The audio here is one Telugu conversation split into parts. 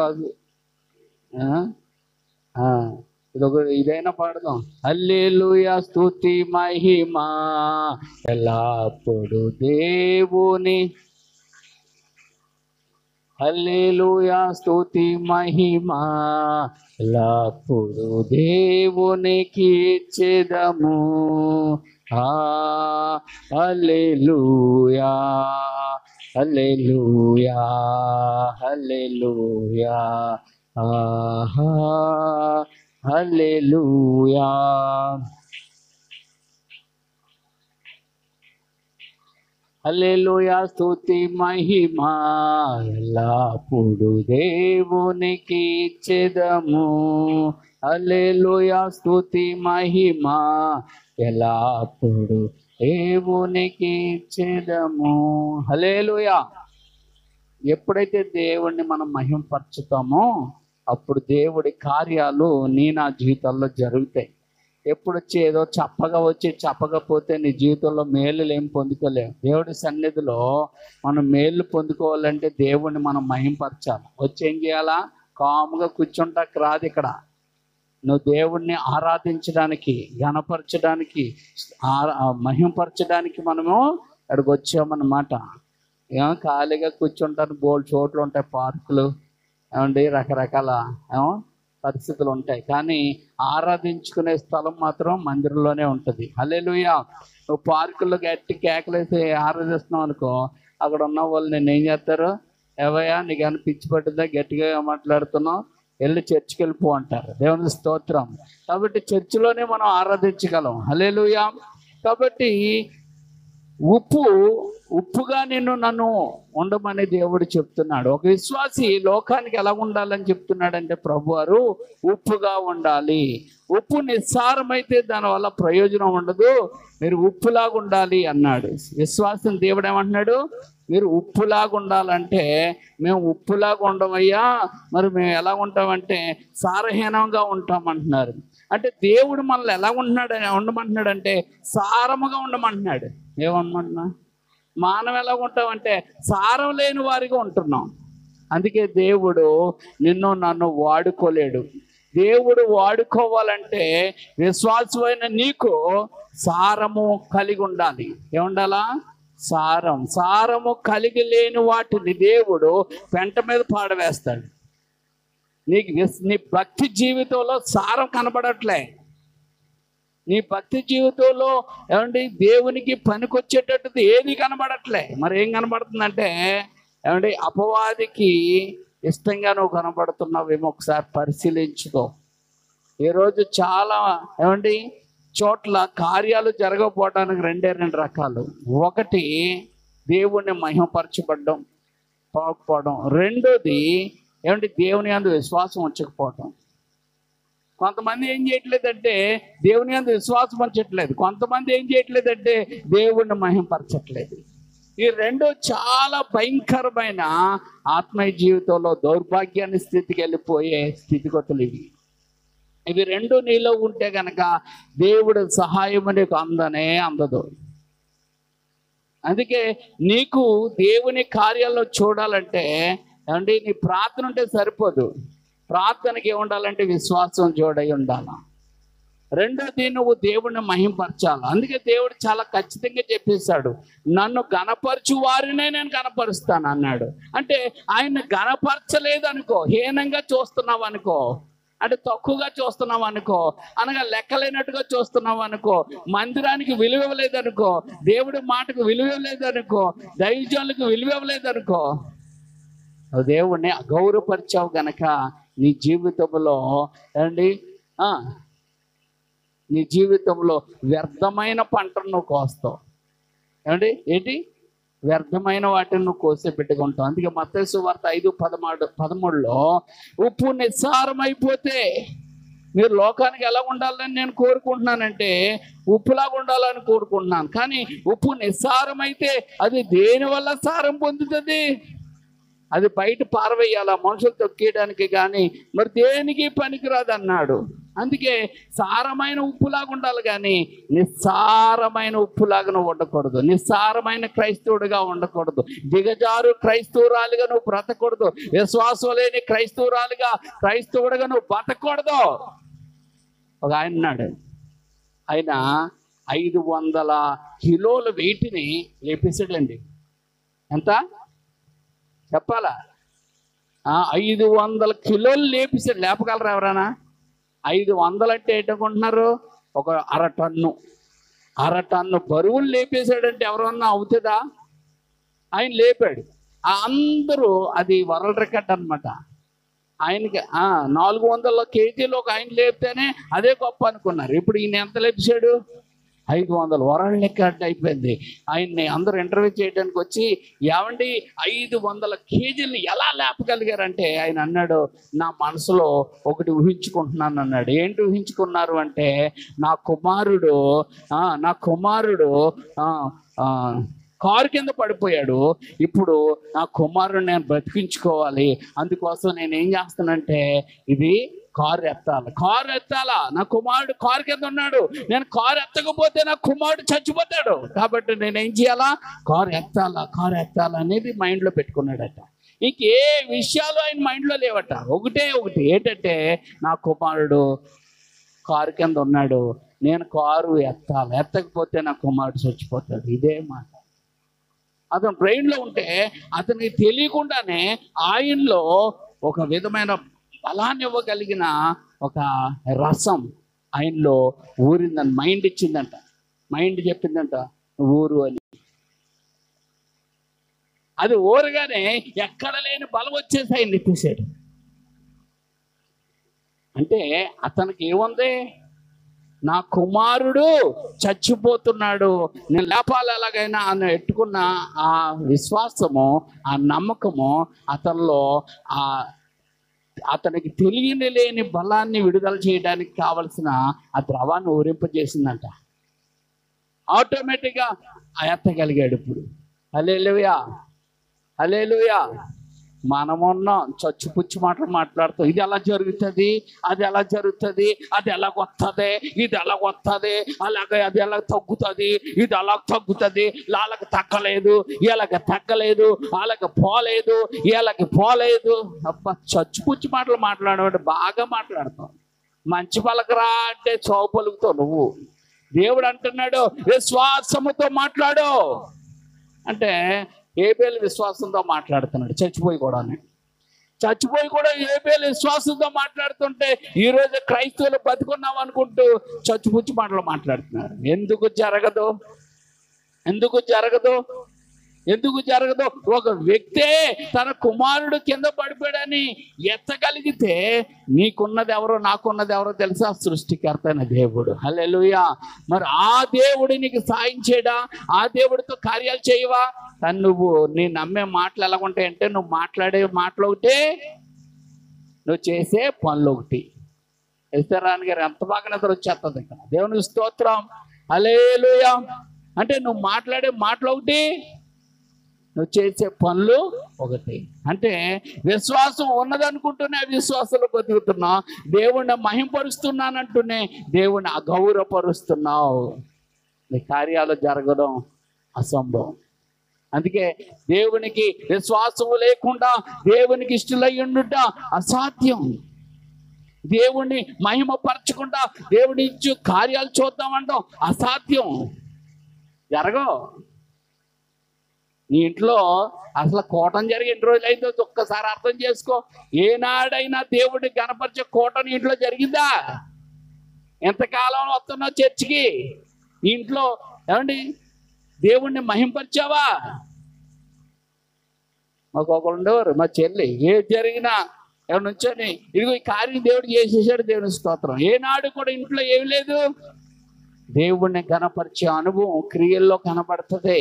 కాదు. ఇదైనా పాడదాం. హల్లెలూయా స్తుతి మహిమా ఎల్లప్పుడు దేవుని, హల్లెలూయా స్తుతి మహిమా ఎల్లప్పుడు దేవునికి ఇచ్చెదము. హల్లెలూయా హల్లెలూయా హల్లెలూయా హల్లెలూయా. హల్లెలూయా స్తుతి మహిమా ఎల్లప్పుడు దేవునికి ఇచ్చెదము. హల్లెలూయా స్తుతి మహిమా ఎల్లప్పుడు దేవునికి ఇచ్చెదము. హల్లెలూయా. ఎప్పుడైతే దేవుణ్ణి మనం మహిమపరచుతామో అప్పుడు దేవుడి కార్యాలు నా జీవితాల్లో జరుగుతాయి. ఎప్పుడు వచ్చి ఏదో చెప్పకపోతే నీ జీవితంలో మేలులు ఏం పొందుకోలేము. దేవుడి సన్నిధిలో మనం మేలు పొందుకోవాలంటే దేవుణ్ణి మనం మహిమపరచాలి. వచ్చి ఏం చేయాలా? కాముగా కూర్చుంటాకి రాదు. ఇక్కడ నువ్వు దేవుణ్ణి ఆరాధించడానికి, ఘనపరచడానికి, మహిమపరచడానికి మనము ఇక్కడికి వచ్చామన్నమాట. ఖాళీగా కూర్చుంటాను బోల్డ్ చోట్లు ఉంటాయి, పార్కులు ఏమండి, రకరకాల పరిస్థితులు ఉంటాయి. కానీ ఆరాధించుకునే స్థలం మాత్రం మందిరంలోనే ఉంటుంది. హల్లెలూయా. నువ్వు పార్కుల్లో గట్టి కేకలేసి ఆరాధిస్తున్నావు అనుకో, అక్కడ ఉన్న వాళ్ళు నేను ఏం చేస్తారు? ఏవయ్యా నీకు ఏమైనా పిచ్చి పట్టిందా, గట్టిగా మాట్లాడుతున్నావు, వెళ్ళి చర్చికి వెళ్ళిపో అంటారు. దేవుని స్తోత్రం. కాబట్టి చర్చిలోనే మనం ఆరాధించగలం. హల్లెలూయా. కాబట్టి ఉప్పుగా నన్ను ఉండమని దేవుడు చెప్తున్నాడు. ఒక విశ్వాసి లోకానికి ఎలా ఉండాలని చెప్తున్నాడంటే ప్రభువారు ఉప్పుగా ఉండాలి. ఉప్పు నిస్సారమైతే దానివల్ల ప్రయోజనం ఉండదు, మీరు ఉప్పులాగా ఉండాలి అన్నాడు. విశ్వాసం దేవుడు ఏమంటున్నాడు? మీరు ఉప్పులాగా ఉండాలంటే మేము ఉప్పులాగా ఉండమయ్యా, మరి మేము ఎలా ఉంటామంటే సారహీనంగా ఉంటామంటున్నారు. అంటే దేవుడు మనల్ని ఎలా ఉండమంటున్నాడంటే సారముగా ఉండమంటున్నాడు. ఏమన్నమాట? మానవ ఎలా ఉంటామంటే సారం లేని వారిగా ఉంటున్నాం. అందుకే దేవుడు నన్ను వాడుకోలేడు. దేవుడు వాడుకోవాలంటే విశ్వాసమైన నీకు సారము కలిగి ఉండాలి. ఏముండాలా? సారము కలిగి లేని వాటిని దేవుడు పెంట మీద పాడవేస్తాడు. నీ భక్తి జీవితంలో సారం కనబడట్లే. నీ భక్తి జీవితంలో ఏమండి దేవునికి పనికొచ్చేటట్టుది ఏది కనబడట్లే. మరి ఏం కనబడుతుందంటే ఏమండి అపవాదికి ఇష్టంగా నువ్వు కనబడుతున్నావేమో ఒకసారి పరిశీలించుకో. ఈరోజు చాలా ఏమండి చోట్ల కార్యాలు జరగకపోవడానికి రెండు రకాలు. ఒకటి దేవుణ్ణి మహిమపరచబడ్డం పోకపోవడం, రెండోది ఏమంటే దేవుని యందు విశ్వాసం ఉంచకపోవడం. కొంతమంది ఏం చేయట్లేదంటే దేవుని యందు విశ్వాసం ఉంచట్లేదు, కొంతమంది ఏం చేయట్లేదంటే దేవుణ్ణి మహిమపరచట్లేదు. ఈ రెండు చాలా భయంకరమైన ఆత్మీయ జీవితంలో దౌర్భాగ్యాన్ని స్థితికి వెళ్ళిపోయే స్థితిగతులు ఇవి రెండు నీలో ఉంటే కనుక దేవుడు సహాయం నీకు అందదు. అందుకే నీకు దేవుని కార్యాల్లో చూడాలంటే ఏమండి నీ ప్రార్థన ఉంటే సరిపోదు. ప్రార్థనకి ఏముండాలంటే విశ్వాసం జోడై ఉండాలి. రెండోది నువ్వు దేవుడిని మహింపరచాలి. అందుకే దేవుడు చాలా ఖచ్చితంగా చెప్పేశాడు, నన్ను గణపరచు వారినే నేను గణపరుస్తాను అన్నాడు. అంటే ఆయన గణపరచలేదు అనుకో, హీనంగా చూస్తున్నావు అనుకో, అంటే తక్కువగా చూస్తున్నావు అనుకో, అనగా లెక్కలేనట్టుగా చూస్తున్నావు అనుకో, మందిరానికి విలువ ఇవ్వలేదనుకో, దేవుడి మాటకు విలువ ఇవ్వలేదనుకో, దైవజనులకు విలువ ఇవ్వలేదనుకో, దేవుడిని అగౌరవపరిచావు గనక నీ జీవితంలో ఏమండి నీ జీవితంలో వ్యర్థమైన పంటను నువ్వు కోస్తావు. ఏమండి ఏంటి వ్యర్థమైన వాటిని నువ్వు కోసే పెట్టుకుంటావు. అందుకే మత్తయి సువార్త 5:13 ఉప్పు నిస్సారమైపోతే మీరు లోకానికి ఎలా ఉండాలని నేను కోరుకుంటున్నానంటే ఉప్పులాగా ఉండాలని కోరుకుంటున్నాను. కానీ ఉప్పు నిస్సారమైతే అది దేనివల్ల సారం పొందుతుంది? అది బయట పారవేయాల, మనుషులు తొక్కేయడానికి, కానీ మరి దేనికి పనికిరాదు అన్నాడు. అందుకే సారమైన ఉప్పులాగా ఉండాలి కానీ నిస్సారమైన ఉప్పులాగా నువ్వు ఉండకూడదు. నిస్సారమైన క్రైస్తవుడిగా ఉండకూడదు. దిగజారు క్రైస్తవురాలుగా నువ్వు బ్రతకూడదు. విశ్వాసం లేని క్రైస్తవుడిగా నువ్వు బ్రతకూడదు. ఒక ఆయన ఉన్నాడు, ఆయన 500 కిలోల వెయిట్ని లేపేశాడండి. ఎంత చెప్పాలా? 500 కిలోలు లేపేశాడు. లేపగలరా ఎవరైనా? 500 అంటే ఏంటనుకుంటున్నారు? ఒక అర టన్ను బరువులు లేపేశాడంటే ఎవరన్నా అవుతుందా? ఆయన లేపాడు. అందరూ అది వరల్డ్ రికార్డ్ అనమాట. ఆయనకి 400 కేజీలు ఒక ఆయన లేపితేనే అదే గొప్ప అనుకున్నారు. ఇప్పుడు ఈయన ఎంత లేపేశాడు? 500 వరల్డ్ రికార్డ్ అయిపోయింది. ఆయన్ని అందరూ ఇంటర్వ్యూ చేయడానికి వచ్చి, ఏమండి 500 కేజీలు ఎలా లేపగలిగారంటే ఆయన అన్నాడు, నా మనసులో ఒకటి ఊహించుకుంటున్నాను అన్నాడు. ఏంటి ఊహించుకున్నారు అంటే, నా కుమారుడు కారు కింద పడిపోయాడు. ఇప్పుడు నా కుమారుడు నేను బ్రతికించుకోవాలి. అందుకోసం నేను ఏం చేస్తానంటే ఇది కారు ఎత్తాలా. నా కుమారుడు కారు కింద ఉన్నాడు. నేను కారు ఎత్తకపోతే నా కుమారుడు చచ్చిపోతాడు. కాబట్టి నేనేం చేయాలా? కారు ఎత్తాలా అనేది మైండ్లో పెట్టుకున్నాడట. ఇంకే విషయాలు ఆయన మైండ్లో లేవట. ఒకటి ఏంటంటే, నా కుమారుడు కారు కింద ఉన్నాడు, నేను కారు ఎత్తకపోతే నా కుమారుడు చచ్చిపోతాడు. ఇదే మాట అతను బ్రెయిన్లో ఉంటే అతనికి తెలియకుండానే ఆయనలో ఒక విధమైన బలాన్ని ఇవ్వగలిగిన ఒక రసం ఆయనలో ఊరిందని మైండ్ ఇచ్చిందంట. మైండ్ చెప్పిందంట ఊరు అని. అది ఊరగానే ఎక్కడ లేని బలం వచ్చేసి ఆయన ఎత్తేసాడు. అంటే అతనికి ఏముంది? నా కుమారుడు చచ్చిపోతున్నాడు, నేను లేపాలి ఎలాగైనా అని ఎట్టుకున్న ఆ విశ్వాసము, ఆ నమ్మకము అతనిలో అతనికి తెలియని బలాన్ని విడుదల చేయడానికి కావలసిన ఆ ద్రవాన్ని ఊరింపజేసిందంట. ఆటోమేటిక్గా ఎత్తగలిగాడు. ఇప్పుడు హల్లెలూయా. మనమున్నాం చచ్చుపుచ్చు మాటలు మాట్లాడుతాం. ఇది ఎలా జరుగుతుంది, అది ఎలా జరుగుతుంది, అది ఎలాగొస్తుంది, ఇది ఎలాగొస్తుంది, అలాగే అది ఎలా తగ్గుతుంది, ఇది అలా తగ్గుతుంది, వాళ్ళకి తగ్గలేదు, వీళ్ళకి తగ్గలేదు, వాళ్ళకి పోలేదు. అబ్బా, చచ్చుపుచ్చు మాటలు మాట్లాడమంటే బాగా మాట్లాడతాం. మంచి పలకరా అంటే చౌ పలుకుతావు నువ్వు. దేవుడు అంటున్నాడు విశ్వాసముతో మాట్లాడు అంటే, ఏబేలు విశ్వాసంతో మాట్లాడుతున్నాడు. చచ్చిపోయి కూడా ఏబేలు విశ్వాసంతో మాట్లాడుతుంటే ఈరోజు క్రైస్తవులు బతుకున్నాం అనుకుంటూ చచ్చిపుచ్చి మాటలు మాట్లాడుతున్నారు. ఎందుకు జరగదు? ఒక వ్యక్తే తన కుమారుడు కింద పడిపోయాడని ఎత్తగలిగితే నీకున్నది ఎవరో నాకున్నది ఎవరో తెలుసా? సృష్టికర్త అయిన దేవుడు. హల్లెలూయా. మరి ఆ దేవుడు నీకు సాయం చేయడా? ఆ దేవుడితో కార్యాలు చేయవా? కానీ నీ నమ్మే మాటలు ఎలా ఉంటాయంటే, నువ్వు మాట్లాడే మాటలు ఒకటి, నువ్వు చేసే పనులు ఒకటి. ఎస్తరాని గారు ఎంత బాగా నిద్ర వచ్చేస్తుంది ఇక్కడ. దేవునికి స్తోత్రం. హల్లెలూయా. అంటే నువ్వు మాట్లాడే మాటలు ఒకటి, నువ్వు చేసే పనులు ఒకటి. అంటే విశ్వాసం ఉన్నదనుకుంటూనే అవిశ్వాసంలో బతుకుతున్నావు. దేవుణ్ణి మహింపరుస్తున్నానంటూనే దేవుణ్ణి అగౌరవపరుస్తున్నావు. నీ కార్యాలు జరగడం అసంభవం. అందుకే దేవునికి విశ్వాసం లేకుండా దేవునికి ఇష్టలై ఉండుట అసాధ్యం. దేవుణ్ణి మహిమపరచకుండా దేవుని ఇచ్చు కార్యాలు చూద్దామంటాం అసాధ్యం. జరగవు. నీ ఇంట్లో అసలు కూటం జరిగి ఎన్ని రోజులు అయిందో ఒక్కసారి అర్థం చేసుకో. ఏనాడైనా దేవుడిని గణపరిచే కూటం నీ ఇంట్లో జరిగిందా? ఎంతకాలం వస్తున్నావు చర్చికి? ఇంట్లో ఏమండి దేవుణ్ణి మహింపరిచావా? మాకు ఒకరు ఉండేవారు, మా చెల్లి, ఏది జరిగినా ఎవరి నుంచొని ఇదిగో ఈ కార్యం దేవుడు చేసేసాడు, దేవుని స్తోత్రం. ఏనాడు కూడా ఇంట్లో ఏమి లేదు, దేవుణ్ణి గణపరిచే అనుభవం క్రియల్లో కనబడుతుంది.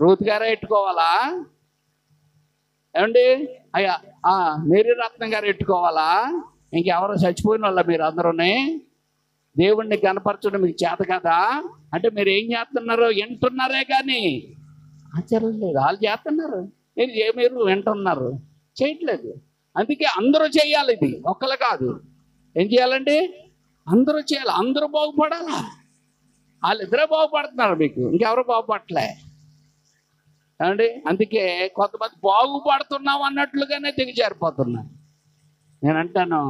రూత్ గారే ఎట్టుకోవాలా? ఏమండి అయ్యా మేరీ రత్నం గారు ఎట్టుకోవాలా? ఇంకెవరో చచ్చిపోయిన వాళ్ళ మీరు అందరూనే? దేవుణ్ణి కనపరచడం మీకు చేత కదా అంటే మీరు ఏం చేస్తున్నారు? వింటున్నారే కానీ ఆచరణ లేదు. వాళ్ళు చేస్తున్నారు, మీరు వింటున్నారు, చేయట్లేదు. అందుకే అందరూ చేయాలి. ఇది ఒక్కరు కాదు. ఏం చేయాలండి? అందరూ చేయాలి, అందరూ బాగుపడాలా. వాళ్ళిద్దరే బాగుపడుతున్నారు, మీకు ఇంకెవరు బాగుపడలే అండి. అందుకే కొంతమంది బాగుపడుతున్నాం అన్నట్లుగానే దిగజారిపోతున్నారు. నేను అంటాను,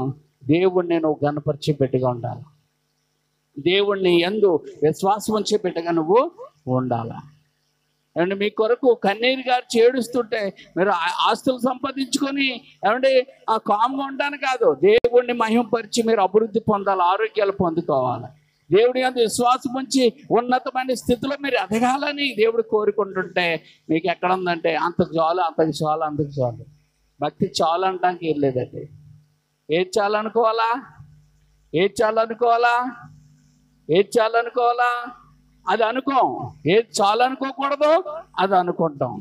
దేవుణ్ణి నువ్వు గణపరిచే బిడ్డగా ఉండాలి. దేవుణ్ణి యందు విశ్వాసం ఉంచే బిడ్డగా నువ్వు ఉండాలా. ఏమంటే మీ కొరకు కన్నీరు గారు ఏడుస్తుంటే మీరు ఆస్తులు సంపాదించుకొని ఏమంటే ఆ కామ్గా ఉంటాను కాదు, దేవుణ్ణి మహిమపరిచి మీరు అభివృద్ధి పొందాలి, ఆరోగ్యాలు పొందుకోవాలి. దేవుడి యందు విశ్వాసం ఉంచి ఉన్నతమైన స్థితిలో మీరు ఎదగాలని దేవుడు కోరుకుంటుంటే మీకు ఎక్కడ ఉందంటే అంతకు చాలు, అంతకు చాలు, అంతకు చాలు. భక్తి చాలు అనడానికి ఏం లేదండి. ఏది చాలనుకోవాలా, ఏది చాలనుకోవాలా, ఏది చాలనుకోవాలా అది అనుకోం, ఏది చాలు అనుకోకూడదు అది అనుకుంటాం.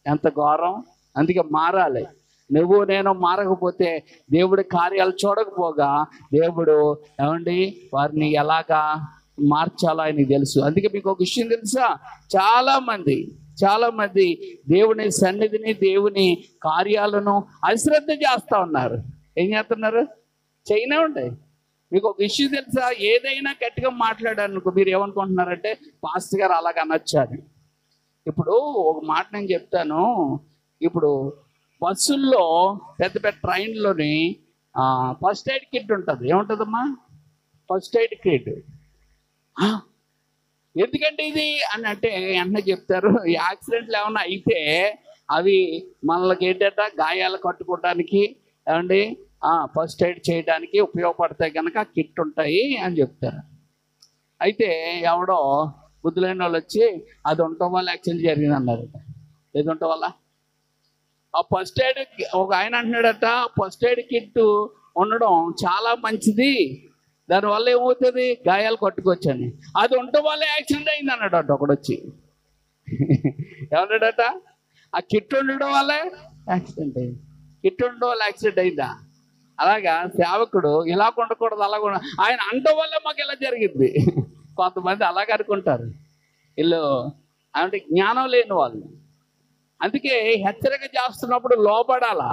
ఎంత ఘోరం. అందుకే మారాలి. నువ్వు నేను మారకపోతే దేవుడి కార్యాలు చూడకపోగా దేవుడు ఏమండి వారిని ఎలాగా మార్చాలో ఆయనకి తెలుసు. అందుకే మీకు ఒక విషయం తెలుసా, చాలా మంది దేవుని సన్నిధిని దేవుని కార్యాలను అశ్రద్ధ చేస్తూ ఉన్నారు. ఏం చేస్తున్నారు? చైనా ఉండే. మీకు ఒక విషయం తెలుసా, ఏదైనా గట్టిగా మాట్లాడారనుకో మీరు ఏమనుకుంటున్నారంటే పాస్టర్ గారు అలాగ అనొచ్చారు. ఇప్పుడు ఒక మాట నేను చెప్తాను. ఇప్పుడు బస్సుల్లో పెద్ద పెద్ద ట్రైన్లోని ఫస్ట్ ఎయిడ్ కిట్ ఉంటుంది. ఏముంటుందమ్మా? First aid kit. ఎందుకంటే ఇది అని అంటే వెంటనే చెప్తారు, యాక్సిడెంట్లు ఏమన్నా అయితే అవి మనకి ఏంటంటే గాయాలు కట్టుకోవడానికి ఏమండి ఫస్ట్ ఎయిడ్ చేయడానికి ఉపయోగపడతాయి కనుక కిట్ ఉంటాయి అని చెప్తారు. అయితే ఎవడో బుద్ధులైన వాళ్ళు వచ్చి అది ఉండటం వల్ల యాక్సిడెంట్ జరిగింది అన్నారు. ఏది ఉండటం వల్ల? ఆ ఫస్ట్ ఎయిడ్ ఒక ఆయన అంటున్నాడట, ఫస్ట్ ఎయిడ్ కిట్ ఉండడం చాలా మంచిది, దానివల్ల ఏమవుతుంది గాయాలు కట్టుకోవచ్చని. అది ఉండటం వల్ల యాక్సిడెంట్ అయింది అన్నాడట ఒకడు వచ్చి. ఏమన్నాడట? ఆ కిట్ ఉండడం వల్లే యాక్సిడెంట్ అయింది. కిట్ ఉండడం వల్ల యాక్సిడెంట్ అయిందా? అలాగా సేవకుడు ఇలా ఉండకూడదు, అలాగ ఆయన అంటం వల్ల మాకు ఇలా జరిగింది. కొంతమంది అలాగ అనుకుంటారు. వీళ్ళు అంటే జ్ఞానం లేని వాళ్ళు. అందుకే హెచ్చరిక చేస్తున్నప్పుడు లోపడాలా.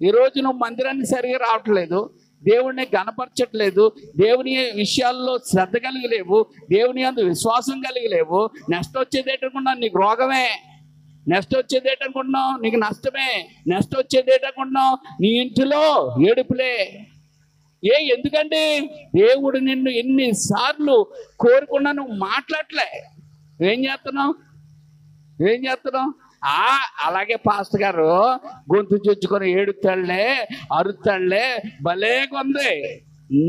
ఈరోజు నువ్వు మందిరాన్ని సరిగా రావట్లేదు, దేవుడిని గణపరచట్లేదు, దేవుని విషయాల్లో శ్రద్ధ కలిగలేవు, దేవుని యందు విశ్వాసం కలిగలేవు, నెక్స్ట్ వచ్చేది ఏంటనుకున్నా నీకు రోగమే, నెక్స్ట్ వచ్చేది ఏంటనుకుంటున్నావు నీకు నష్టమే, నెక్స్ట్ వచ్చేది ఏంటనుకుంటున్నావు నీ ఇంటిలో ఏడుపులే. ఎందుకంటే దేవుడు నిన్ను ఎన్నిసార్లు కోరుకున్నా నువ్వు మాట్లాడలే. ఏం చేస్తున్నావు? అలాగే పాస్టర్ గారు గొంతు చొచ్చుకొని ఏడుతాడులే, అరుతాడులే, భలే కొంది,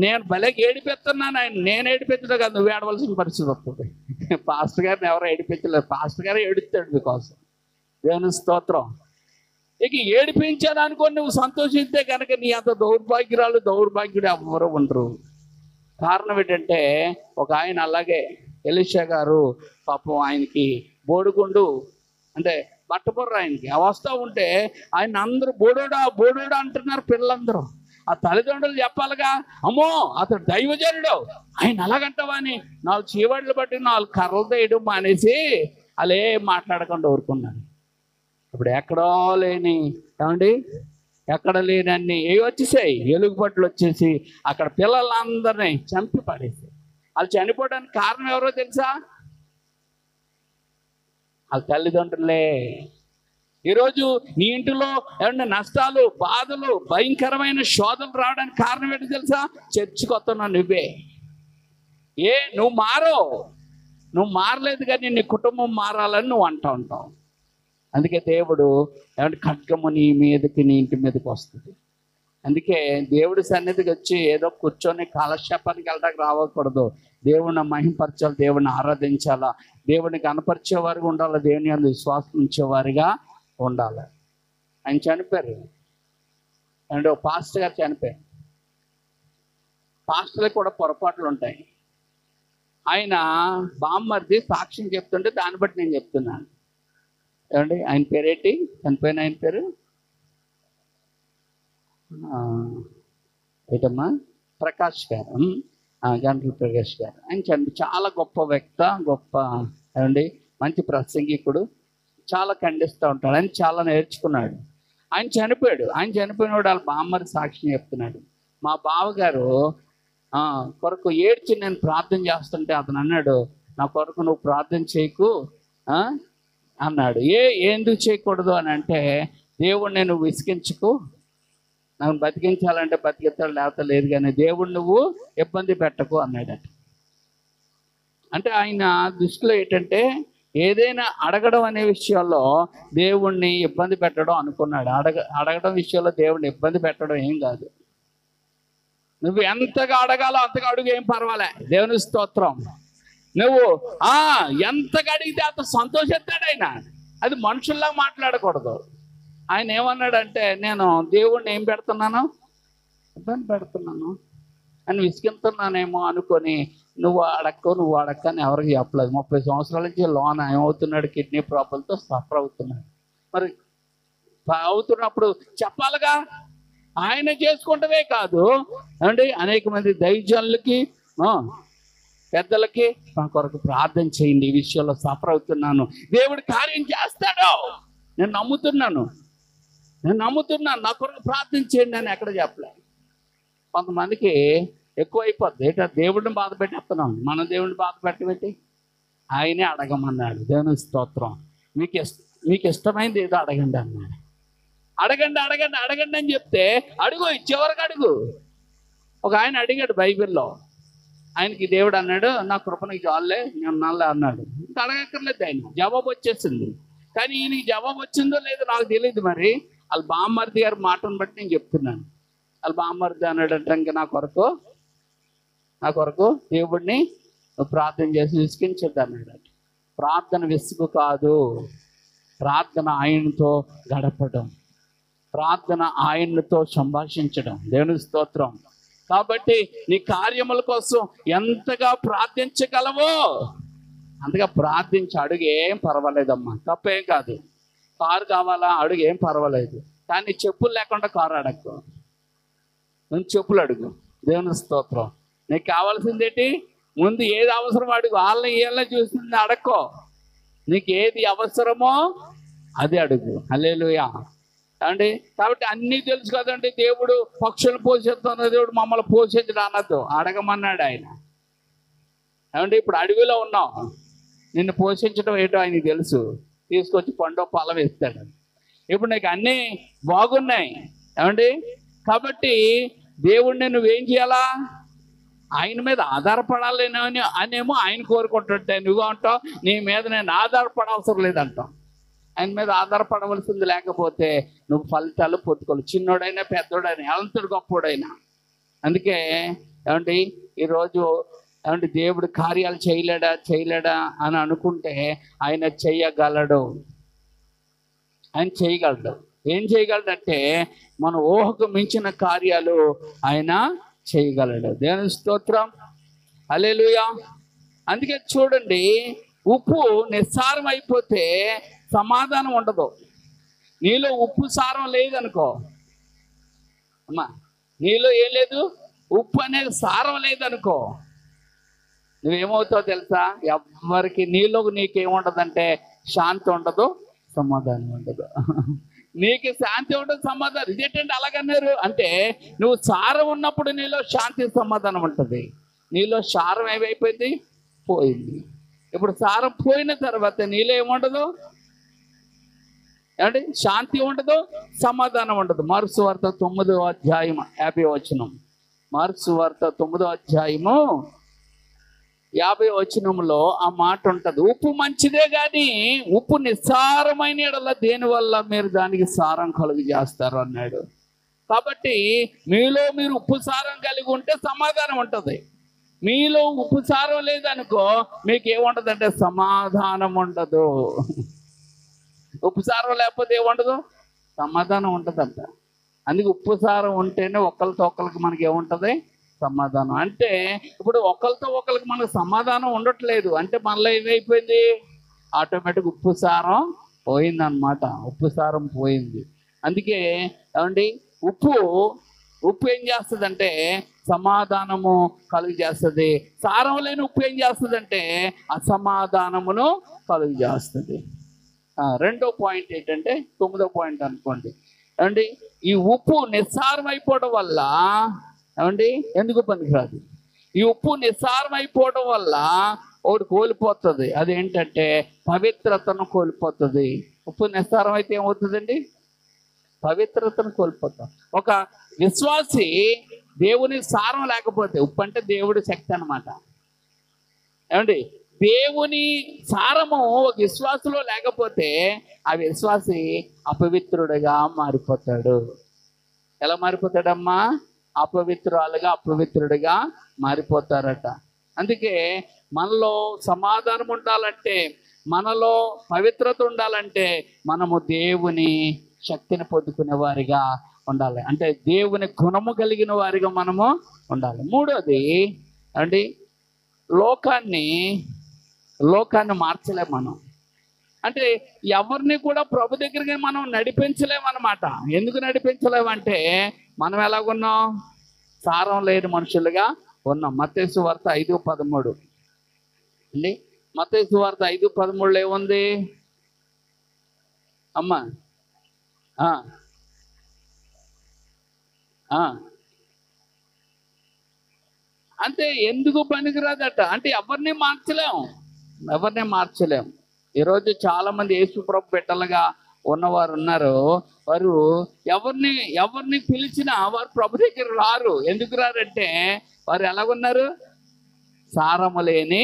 నేను భలే ఏడిపెత్తున్నాను ఆయన. నేను ఏడిపెత్తడం కాదు, నువ్వు ఏడవలసిన పరిస్థితి వస్తుంది. పాస్టర్ గారిని ఎవరో ఏడిపించలేదు, పాస్టర్ గారు ఏడుస్తాడు మీకోసం. దేవుని స్తోత్రం. ఇక ఏడిపించాను అనుకోని నువ్వు సంతోషిస్తే కనుక నీ అంత దౌర్భాగ్యుడు ఎవ్వరూ ఉండరు. కారణం ఏంటంటే ఒక ఆయన అలాగే ఎలీషా గారు పాపం ఆయనకి బోడిగుండు అంటే బట్టబుర్ర ఆయనకి వస్తూ ఉంటే ఆయన అందరూ బోడోడా అంటున్నారు పిల్లలందరూ. ఆ తల్లిదండ్రులు చెప్పాలిగా, అమ్మో అతడు దైవజనుడు, ఆయన అలాగంటావా అని 4 చీవాట్లు బట్టి 4 కర్రలు వేయడం మానేసి అలా మాట్లాడకుండా ఊరుకున్నాను. ఇప్పుడు ఎక్కడో లేని ఏమండి ఎక్కడ లేనన్ని వచ్చేసాయి, ఎలుగుబట్లు వచ్చేసి అక్కడ పిల్లలందరినీ చంపి పడేసాయి. వాళ్ళు చనిపోవడానికి కారణం ఎవరో తెలుసా? వాళ్ళ తల్లిదండ్రులే. ఈరోజు నీ ఇంటిలో ఏమన్నా నష్టాలు, బాధలు, భయంకరమైన శోధనలు రావడానికి కారణం ఏంటో తెలుసా? చర్చికి వస్తున్నావు నువ్వే. నువ్వు మారలేదు కానీ నీ కుటుంబం మారాలని నువ్వు అంటూ ఉంటావు. అందుకే దేవుడు ఏమంటే ఖడ్గము నీ మీదకి, నీ ఇంటి మీదకి వస్తుంది. అందుకే దేవుడి సన్నిధికి వచ్చి ఏదో కూర్చొని కాలక్షేపానికి వెళ్ళడానికి రావకూడదు. దేవుని మహింపరచాలి, దేవుని ఆరాధించాలా, దేవుని కనపరిచేవారుగా ఉండాలి, దేవుని యందు విశ్వాసం ఉంచేవారిగా ఉండాలి. ఆయన చనిపోయారు అండ్ పాస్టర్ గారు చనిపోయారు. పాస్టర్లకు కూడా పొరపాట్లు ఉంటాయి. ఆయన బామ్మర్ది సాక్ష్యం చెప్తుంటే దాన్ని బట్టి నేను చెప్తున్నాను. ఏమండి ఆయన పేరేంటి? చనిపోయిన ఆయన పేరు ఏంటమ్మా? ప్రకాష్ గారు, గంటల ప్రకాష్ గారు. ఆయన చాలా గొప్ప వ్యక్తి, గొప్ప ఏమండి మంచి ప్రసంగికుడు, చాలా ఖండిస్తూ ఉంటాడు. ఆయన చాలా నేర్చుకున్నాడు. ఆయన చనిపోయాడు. ఆయన చనిపోయినవాడు వాళ్ళ బామ్మరి సాక్ష్యం చెప్తున్నాడు. మా బావగారు కొరకు ఏడ్చి నేను ప్రార్థన చేస్తుంటే అతను అన్నాడు, నా కొరకు నువ్వు ప్రార్థన చేయకు అన్నాడు. ఎందుకు చేయకూడదు అని అంటే, దేవుడు నేను విసిగించుకు, నన్ను బతికించాలంటే బతికిస్తాడు, లేకపోతే లేదు, కానీ దేవుడు నువ్వు ఇబ్బంది పెట్టకు అన్నాడట. అంటే ఆయన దృష్టిలో ఏంటంటే, ఏదైనా అడగడం అనే విషయంలో దేవుణ్ణి ఇబ్బంది పెట్టడం అనుకున్నాడు. అడగడం విషయంలో దేవుణ్ణి ఇబ్బంది పెట్టడం ఏం కాదు. నువ్వు ఎంతగా అడగాలో అంతగా అడుగు, ఏం పర్వాలే, దేవుని స్తోత్రం. నువ్వు ఎంతగా అడిగితే అంత సంతోషిస్తాడు ఆయన. అది మనుషుల్లా మాట్లాడకూడదు. ఆయన ఏమన్నాడంటే, నేను దేవుణ్ణి ఏం పెడుతున్నాను, ఇబ్బంది పెడుతున్నాను అని విసిగిస్తున్నానేమో అనుకొని నువ్వు అడక్క అని ఎవరికి చెప్పలేదు. 30 సంవత్సరాల నుంచి లోన ఏమవుతున్నాడు, కిడ్నీ ప్రాబ్లంతో సఫర్ అవుతున్నాడు. మరి అవుతున్నప్పుడు చెప్పాలిగా. ఆయన చేసుకుంటమే కాదు అండి, అనేక మంది దైవజనులకి పెద్దలకి నా కొరకు ప్రార్థన చేయండి, ఈ విషయంలో సఫర్ అవుతున్నాను, దేవుడు కార్యం చేస్తాడు, నేను నమ్ముతున్నాను, నా కొరకు ప్రార్థన చేయండి అని ఎక్కడ చెప్పలేదు. కొంతమందికి ఎక్కువ అయిపోద్ది. దేవుడిని బాధ పెట్టేస్తున్నాం, మనం దేవుడిని బాధ పెట్టబెట్టి ఆయనే అడగమన్నాడు. దేవుని స్తోత్రం. మీకు ఇష్టమైంది ఏదో అడగండి అన్నాడు. అడగండి అని చెప్తే అడుగు, చివరికి అడుగు. ఒక ఆయన అడిగాడు బైబిల్లో, ఆయనకి దేవుడు అన్నాడు, నా కృపణకి చాలే, నేను నల్లే అన్నాడు. ఇంకా అడగక్కర్లేదు, ఆయన జవాబు వచ్చేసింది. కానీ ఈయనకి జవాబు వచ్చిందో లేదో నాకు తెలియదు. మరి వాళ్ళ బామ్మర్ది గారి మాటను బట్టి నేను చెప్తున్నాను. వాళ్ళ బామ్మర్ది అన్నాడంటే, ఇంకా నా కొరకు దేవుడిని ప్రార్థన చేసి విసిగించద్దు అన్నాడు. ప్రార్థన విసుగు కాదు, ప్రార్థన ఆయనతో గడపడం, ప్రార్థన ఆయనతో సంభాషించడం. దేవుని స్తోత్రం. కాబట్టి నీ కార్యముల కోసం ఎంతగా ప్రార్థించగలవో అంతగా ప్రార్థించి అడుగు, ఏం పర్వాలేదమ్మా, తప్పేం కాదు. కారు కావాలా, అడుగు, ఏం పర్వాలేదు. కానీ చెప్పులు లేకుండా కారు అడగకు, నువ్వు చెప్పులు అడుగు. దేవుని స్తోత్రం. నీకు కావాల్సింది ఏంటి, ముందు ఏది అవసరం అడుగు. వాళ్ళని చూస్తుంది అడక్కో, నీకు ఏది అవసరమో అది అడుగు. హల్లెలూయా అండి. కాబట్టి అన్నీ తెలుసు కదండి. దేవుడు పక్షులు పోషిస్తున్న దేవుడు మమ్మల్ని పోషించడం అన్నది అడగమన్నాడు ఆయన. ఏమంటే ఇప్పుడు అడవిలో ఉన్నాం, నిన్ను పోషించడం ఏంటో ఆయనకి తెలుసు. తీసుకొచ్చి పండు పొలం వేస్తాడు. ఇప్పుడు నీకు అన్నీ బాగున్నాయి ఏమండి. కాబట్టి దేవుడిని నువ్వేం చేయాలా, ఆయన మీద ఆధారపడాలేనో అనేమో ఆయన కోరుకుంటుంటే, నువ్వు అంటావు నీ మీద నేను ఆధారపడవసరం లేదంటావు. ఆయన మీద ఆధారపడవలసింది లేకపోతే నువ్వు ఫలితాలు పొందుకోవాలి. చిన్నోడైనా పెద్దోడైనా ఎంతటి గొప్పోడైనా. అందుకే ఏమండి ఈరోజు ఏమంటే దేవుడు కార్యాలు చేయలేడా అని అనుకుంటే ఆయన చేయగలడు. ఆయన చేయగలడు. ఏం చేయగలడంటే మన ఊహకు మించిన కార్యాలు ఆయన చేయగలడు. దేవుని స్తోత్రం. హల్లెలూయా. అందుకే చూడండి, ఉప్పు నిస్సారం అయిపోతే సమాధానం ఉండదు. నీలో ఉప్పు సారం లేదనుకో అమ్మా, నీలో ఏం లేదు, ఉప్పు అనేది సారం లేదనుకో, నువ్వేమవుతావు తెలుసా? ఎవరికి నీకేముండదంటే శాంతి ఉండదు, సమాధానం ఉండదు. నీకు శాంతి ఉండదు, సమాధానం. ఇదేంటంటే అలాగన్నారు అంటే, నువ్వు సారం ఉన్నప్పుడు నీలో శాంతి సమాధానం ఉంటుంది. నీలో సారం ఏమైపోయింది, పోయింది. ఇప్పుడు సారం పోయిన తర్వాత నీలో ఏముండదు ఏమంటే, శాంతి ఉండదు, సమాధానం ఉండదు. మార్క్స్ వార్త 9వ అధ్యాయం 50వ వచనం. మార్క్స్ వార్త 9వ అధ్యాయము 50వ వచనంలో ఆ మాట ఉంటుంది. ఉప్పు మంచిదే కానీ ఉప్పు నిస్సారమైన ఎడల దేనివల్ల మీరు దానికి సారం కలుగు చేస్తారు అన్నాడు. కాబట్టి మీలో మీరు ఉప్పు సారం కలిగి ఉంటే సమాధానం ఉంటుంది. మీలో ఉప్పు సారం లేదనుకో మీకు ఏముండదంటే సమాధానం ఉండదు. ఉప్పు సారం లేకపోతే ఏముండదు, సమాధానం ఉంటుందంట. అందుకే ఉప్పు సారం ఉంటేనే ఒకరితో ఒకరికి మనకి ఏముంటుంది, సమాధానం. అంటే ఇప్పుడు ఒకరితో ఒకరికి మనకు సమాధానం ఉండట్లేదు అంటే మనలో ఏమైపోయింది, ఆటోమేటిక్ ఉప్పు సారం పోయిందన్నమాట. ఉప్పు సారం పోయింది. అందుకే ఏమండి ఉప్పు ఏం చేస్తుందంటే సమాధానము కలుగు చేస్తుంది. సారం లేని ఉప్పు ఏం చేస్తుందంటే అసమాధానమును కలుగు చేస్తుంది. రెండో పాయింట్ ఏంటంటే 9వ పాయింట్ అనుకోండి ఏమండి, ఈ ఉప్పు నిస్సారం అయిపోవడం వల్ల ఏమండి ఎందుకు పనికిరాదు. ఈ ఉప్పు నిస్సారం అయిపోవడం వల్ల ఒకటి కోల్పోతుంది. అదేంటంటే పవిత్రతను కోల్పోతుంది. ఉప్పు నిస్సారం అయితే ఏమవుతుందండి? పవిత్రతను కోల్పోతాం. ఒక విశ్వాసి దేవుని సారం లేకపోతే, ఉప్పు అంటే దేవుడి శక్తి అన్నమాట ఏమండి, దేవుని సారము ఒక విశ్వాసలో లేకపోతే ఆ విశ్వాసి అపవిత్రుడిగా మారిపోతాడు. ఎలా మారిపోతాడమ్మా? అపవిత్రుడిగా మారిపోతారట. అందుకే మనలో సమాధానం ఉండాలంటే, మనలో పవిత్రత ఉండాలంటే మనము దేవుని శక్తిని పొందుకునే వారిగా ఉండాలి. అంటే దేవుని గుణము కలిగిన వారిగా మనము ఉండాలి. మూడోది అండి, లోకాన్ని మార్చలేము మనం. అంటే ఎవరిని కూడా ప్రభు దగ్గరికి మనం నడిపించలేమన్నమాట. ఎందుకు నడిపించలేమంటే మనం ఎలాగున్నాం? సారం లేని మనుషులుగా ఉన్నాం. మత్తయి సువార్త 5:13 అండి. మత్తయి సువార్త 5:13 ఏముంది అమ్మా? అంటే ఎందుకు పనికిరాదట? అంటే ఎవరిని మార్చలేం. ఈరోజు చాలా మంది యేసు ప్రభు బిడ్డలుగా ఉన్నవారు ఉన్నారు. వారు ఎవరిని పిలిచినా వారు ప్రభు దగ్గర రారు. ఎందుకు రారంటే వారు ఎలాగున్నారు? సారము లేని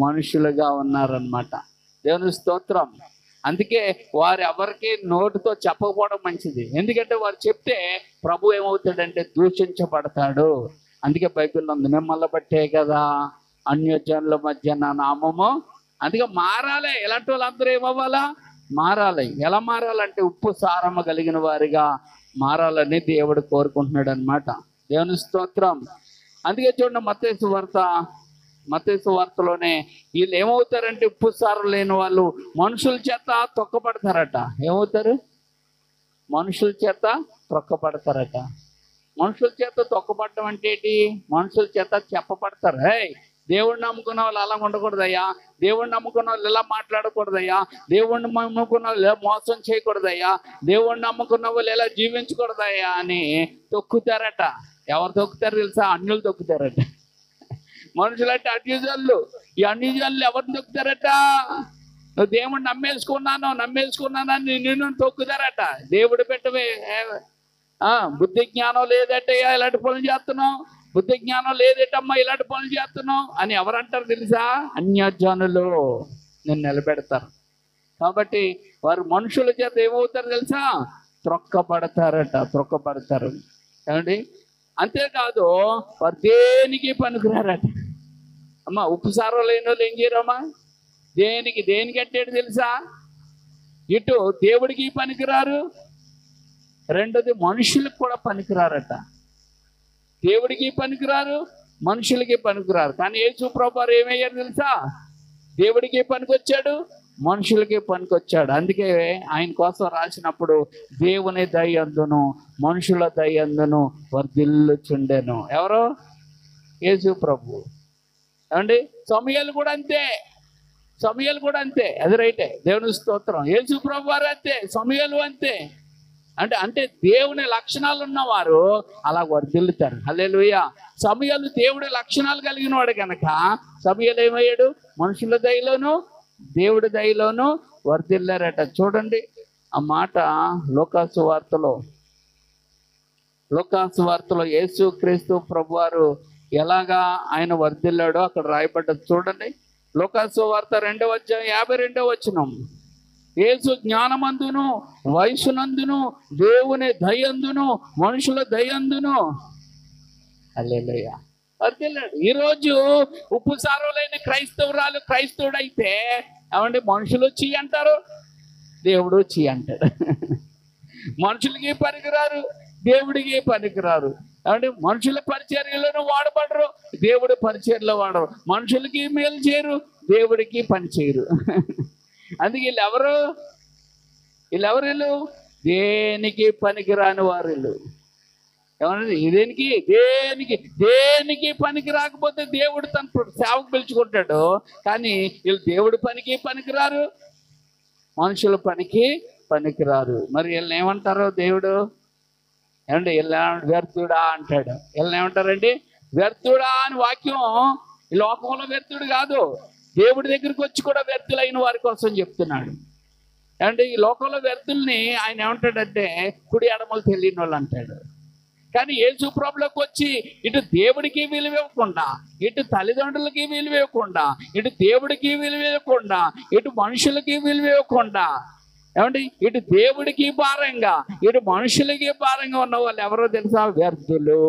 మనుషులుగా ఉన్నారన్నమాట. దేవుని స్తోత్రం. అందుకే వారు ఎవరికి నోటితో చెప్పకపోవడం మంచిది. ఎందుకంటే వారు చెప్తే ప్రభు ఏమవుతాడంటే దూషించబడతాడు. అందుకే బైబిల్లో ఉంది, మిమ్మల్ని బట్టే కదా అన్యజనుల మధ్య నా నామము. అందుకే మారాలి. ఎలాంటి వాళ్ళందరూ ఏమవ్వాలా? మారాలి. ఎలా మారాలంటే ఉప్పు సారము కలిగిన వారిగా మారాలని దేవుడు కోరుకుంటున్నాడు అనమాట. దేవుని స్తోత్రం. అందుకే చూడండి, మత్తయి సువార్తలోనే వీళ్ళు ఏమవుతారంటే ఉప్పు సారం లేని వాళ్ళు మనుషుల చేత తొక్కపడతారట. ఏమవుతారు? మనుషుల చేత తొక్కపడతారట. మనుషుల చేత తొక్కపడటం అంటే ఏంటి? మనుషుల చేత చెప్పబడతారు. దేవుడిని నమ్ముకున్న వాళ్ళు అలా ఉండకూడదయ్యా, దేవుడిని నమ్ముకున్న వాళ్ళు ఇలా మాట్లాడకూడదయ్యా, దేవుడిని నమ్ముకున్న వాళ్ళు ఇలా మోసం చేయకూడదయ్యా, దేవుడిని నమ్ముకున్న వాళ్ళు ఇలా జీవించకూడదయ్యా అని తొక్కుతారట. ఎవరు తొక్కుతారు తెలుసా? అన్యులు తొక్కుతారట. మనుషులు అంటే అన్యజనులు. ఈ అన్యజనులు ఎవరిని తొక్కుతారట? నువ్వు దేవుడిని నమ్మేసుకున్నానని నిన్ను తొక్కుతారట. దేవుడు పెట్టవే బుద్ధి జ్ఞానం లేదటయ్యా ఇలాంటి పనులు చేస్తున్నావు, బుద్ధి జ్ఞానం లేదేటమ్మా ఇలాంటి పనులు చేస్తున్నావు అని ఎవరంటారు తెలుసా? అన్యజనులు నిన్ను నిలబెడతారు. కాబట్టి వారు మనుషుల చేత ఏమవుతారు తెలుసా? త్రొక్కబడతారు ఏమండి. అంతేకాదు వారు దేనికి పనికిరారట. అమ్మా, ఉప్పు సారం లేని వాళ్ళు ఏం చేయరమ్మా? దేనికి అంటే తెలుసా? ఇటు దేవుడికి పనికిరారు, రెండోది మనుషులకు కూడా పనికిరారట. దేవుడికి పనికిరారు, మనుషులకి పనికిరారు. కానీ యేసు ప్రభువారు ఏమయ్యారు తెలుసా? దేవుడికి పనికొచ్చాడు, మనుషులకి పనికొచ్చాడు. అందుకే ఆయన కోసం రాసినప్పుడు దేవుని దయందును మనుషుల దయందును వర్ధిల్లుచుండెను. ఎవరు? యేసు ప్రభు. ఏమండి, సమూయేలు కూడా అంతే. అది రైటే. దేవుని స్తోత్రం. యేసు ప్రభు వారు అంతే, సమూయేలు అంతే. అంటే దేవుని లక్షణాలు ఉన్నవారు అలా వర్ధిల్లుతారు. హల్లెలూయా. సమూయేలు దేవుడి లక్షణాలు కలిగిన వాడు కనుక సమూయేలు ఏమయ్యాడు? మనుషుల దయలోను దేవుడి దయలోను వర్ధిల్లారట. చూడండి ఆ మాట లూకాసు వార్తలో యేసు క్రీస్తు ప్రభువారు ఎలాగా ఆయన వర్ధిల్లాడో అక్కడ రాయబడ్డది. చూడండి, లూకాసు వార్త 2వ అధ్యాయం 52వ వచనం. యేసు జ్ఞానమందును వయసునందును దేవుని దయందును మనుషుల దయందును హల్లెలూయా వర్ధిల్లాడు. ఈరోజు ఉప్పు సారం లేని క్రైస్తవుడైతే ఏమండి, మనుషులు చీ అంటారు, దేవుడు చీ అంటాడు. మనుషులకి పనికిరారు, దేవుడికి పనికిరారు. ఏమంటే మనుషుల పరిచర్యలను వాడబడరు, దేవుడి పరిచర్యలో వాడరు. మనుషులకి మేలు చేయరు, దేవుడికి పని చేయరు. అందుకే వీళ్ళు దేనికి పనికిరాని వారు వీళ్ళు. ఏమన్నా దేనికి పనికి రాకపోతే దేవుడు తన సేవకు పిలుచుకుంటాడు. కానీ వీళ్ళు దేవుడి పనికి పనికిరారు, మనుషుల పనికి పనికిరారు. మరి వీళ్ళని ఏమంటారు? దేవుడు ఏమంటే వీళ్ళ వ్యర్థుడా అంటాడు. వీళ్ళని ఏమంటారండి? వ్యర్థుడా అని వాక్యం ఈ లోకంలో వ్యర్థుడు కాదు, దేవుడి దగ్గరికి వచ్చి కూడా వ్యర్థులైన వారి కోసం చెప్తున్నాడు. అంటే ఈ లోకంలో వ్యర్థుల్ని ఆయన ఏమంటాడంటే కుడి ఎడమలు తెలియని వాళ్ళు అంటాడు. కానీ యేసు ప్రభువులోకి వచ్చి ఇటు దేవుడికి విలువివ్వకుండా, ఇటు తల్లిదండ్రులకి విలువివ్వకుండా, ఇటు దేవుడికి విలువివ్వకుండా, ఇటు మనుషులకి విలువివ్వకుండా, ఏమంటే ఇటు దేవుడికి భారంగా ఇటు మనుషులకి భారంగా ఉన్న వాళ్ళు ఎవరో తెలుసా? వ్యర్థులు.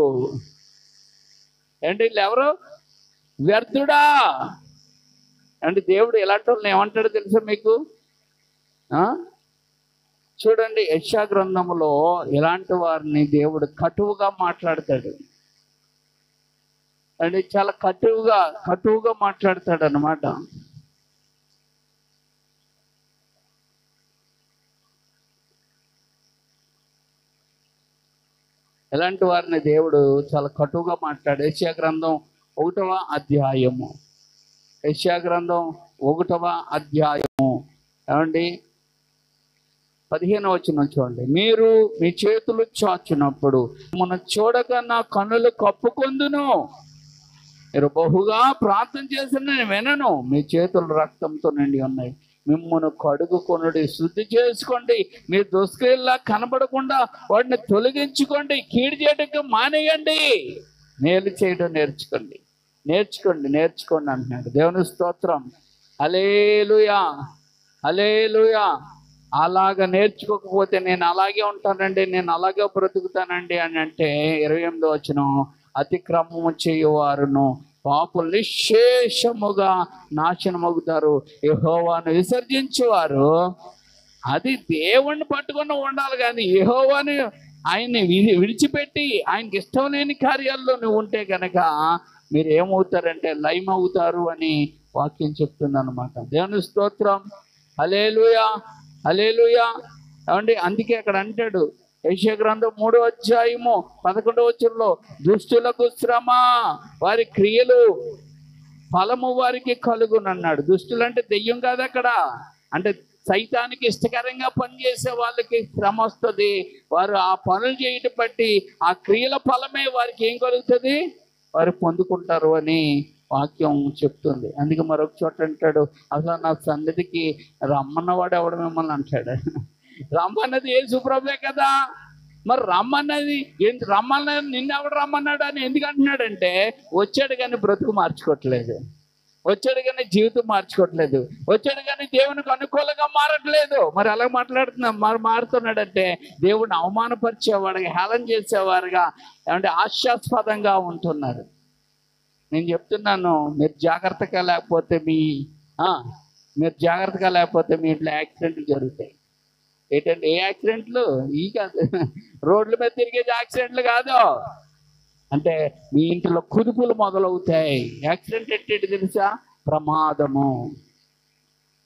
ఏంటి వీళ్ళు ఎవరు? వ్యర్థుడా. అంటే దేవుడు ఎలాంటి వాళ్ళని ఏమంటాడో తెలుసా మీకు? చూడండి, యెషయా గ్రంథంలో ఎలాంటి వారిని దేవుడు కటువుగా మాట్లాడతాడు అంటే చాలా కటువుగా మాట్లాడతాడు అన్నమాట. ఎలాంటి వారిని దేవుడు చాలా కటువుగా మాట్లాడు. యెషయా గ్రంథం 1వ అధ్యాయము, యెషయా గ్రంథం 1వ అధ్యాయము ఏమండి 15వ వచనం చూడండి. మీరు మీ చేతులు చాచినప్పుడు మన చూడక నా కన్నులు కప్పుకొందును. మీరు బహుగా ప్రార్థన చేసిన నేను వినను. మీ చేతులు రక్తంతో నిండి ఉన్నాయి. మిమ్మల్ని కడుగుకొనుడి, శుద్ధి చేసుకోండి. మీ దుష్క్రియల్లా కనబడకుండా వాటిని తొలగించుకోండి. కీడు చేయడానికి మానేయండి. మేలు చేయడం నేర్చుకోండి అంటున్నాడు. దేవుని స్తోత్రం. హల్లెలూయా, హల్లెలూయా. అలాగ నేర్చుకోకపోతే నేను అలాగే ఉంటానండి, నేను అలాగే బ్రతుకుతానండి అని అంటే 28వ వచనం, అతిక్రమము చేయువారును పాపులు నిశ్శేషముగా నాశనమవుతారు. యెహోవాను విసర్జించువారు. అది దేవుణ్ణి పట్టుకుని ఉండాలి, కానీ యెహోవాని ఆయన్ని విడిచిపెట్టి ఆయనకి ఇష్టం లేని కార్యాల్లో నువ్వు ఉంటే కనుక మీరు ఏమవుతారంటే లయం అవుతారు అని వాక్యం చెప్తుంది అన్నమాట. దేవుని స్తోత్రం. హల్లెలూయా, హల్లెలూయా. ఏమండి అందుకే అక్కడ అంటాడు యెషయా గ్రంథం 3వ అధ్యాయము 11వ వచనంలో, దుష్టులకు శ్రమ, వారి క్రియలు ఫలము వారికి కలుగునన్నాడు. దుష్టులు అంటే దెయ్యం కాదు అక్కడ, అంటే సైతానికి ఇష్టకరంగా పనిచేసే వాళ్ళకి శ్రమ వస్తుంది. వారు ఆ పనులు చేయటం బట్టి ఆ క్రియల ఫలమే వారికి ఏం కలుగుతుంది? వారు పొందుకుంటారు అని వాక్యం చెప్తుంది. అందుకే మరొక చోట అంటాడు, అసలు నా సన్నిధికి రమ్మన్నవాడు ఎవడు మిమ్మల్ని అంటాడు. రమ్మన్నది యేసు ప్రభువే కదా. మరి రమ్మన్నది నిన్నెవడు రమ్మన్నాడు అని ఎందుకు అంటున్నాడంటే, వచ్చాడు కానీ బ్రతుకు మార్చుకోవట్లేదు, వచ్చాడు కానీ జీవితం మార్చుకోవట్లేదు, వచ్చాడు కానీ దేవునికి అనుకూలంగా మారట్లేదు. మరి అలా మారుతున్నాడంటే దేవుడిని అవమానపరిచేవాడుగా, హేళన చేసేవారుగా, ఏమంటే హాస్యాస్పదంగా ఉంటున్నారు. నేను చెప్తున్నాను, మీరు జాగ్రత్తగా లేకపోతే మీ ఇంట్లో యాక్సిడెంట్లు జరుగుతాయి. ఏంటంటే ఏ యాక్సిడెంట్లు? ఈ కాదు, రోడ్ల మీద తిరిగే యాక్సిడెంట్లు కాదు, అంటే మీ ఇంట్లో కుదుపులు మొదలవుతాయి. యాక్సిడెంట్ ఏంటి తెలుసా? ప్రమాదము.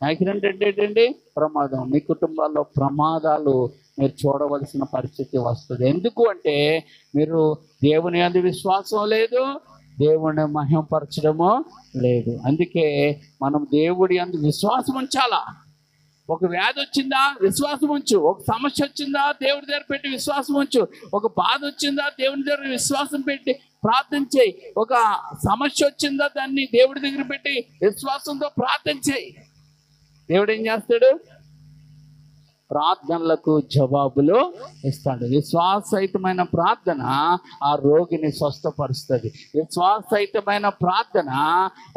యాక్సిడెంట్ ఏంటండి? ప్రమాదం. మీ కుటుంబాల్లో ప్రమాదాలు మీరు చూడవలసిన పరిస్థితి వస్తుంది. ఎందుకు అంటే మీరు దేవుని యందు విశ్వాసం లేదు, దేవుని మహిమపరచడము లేదు. అందుకే మనం దేవుడి యందు విశ్వాసం ఉంచాలా. ఒక వ్యాధి వచ్చిందా విశ్వాసం ఉంచు, ఒక సమస్య వచ్చిందా దేవుడి దగ్గర పెట్టి విశ్వాసం ఉంచు, ఒక బాధ వచ్చిందా దేవుడి దగ్గర విశ్వాసం పెట్టి ప్రార్థన చేయి, ఒక సమస్య వచ్చిందా దాన్ని దేవుడి దగ్గర పెట్టి విశ్వాసంతో ప్రార్థన చేయి. దేవుడు ఏం చేస్తాడు? ప్రార్థనలకు జవాబులు ఇస్తాడు. విశ్వాసహితమైన ప్రార్థన ఆ రోగిని స్వస్థపరుస్తుంది. విశ్వాసహితమైన ప్రార్థన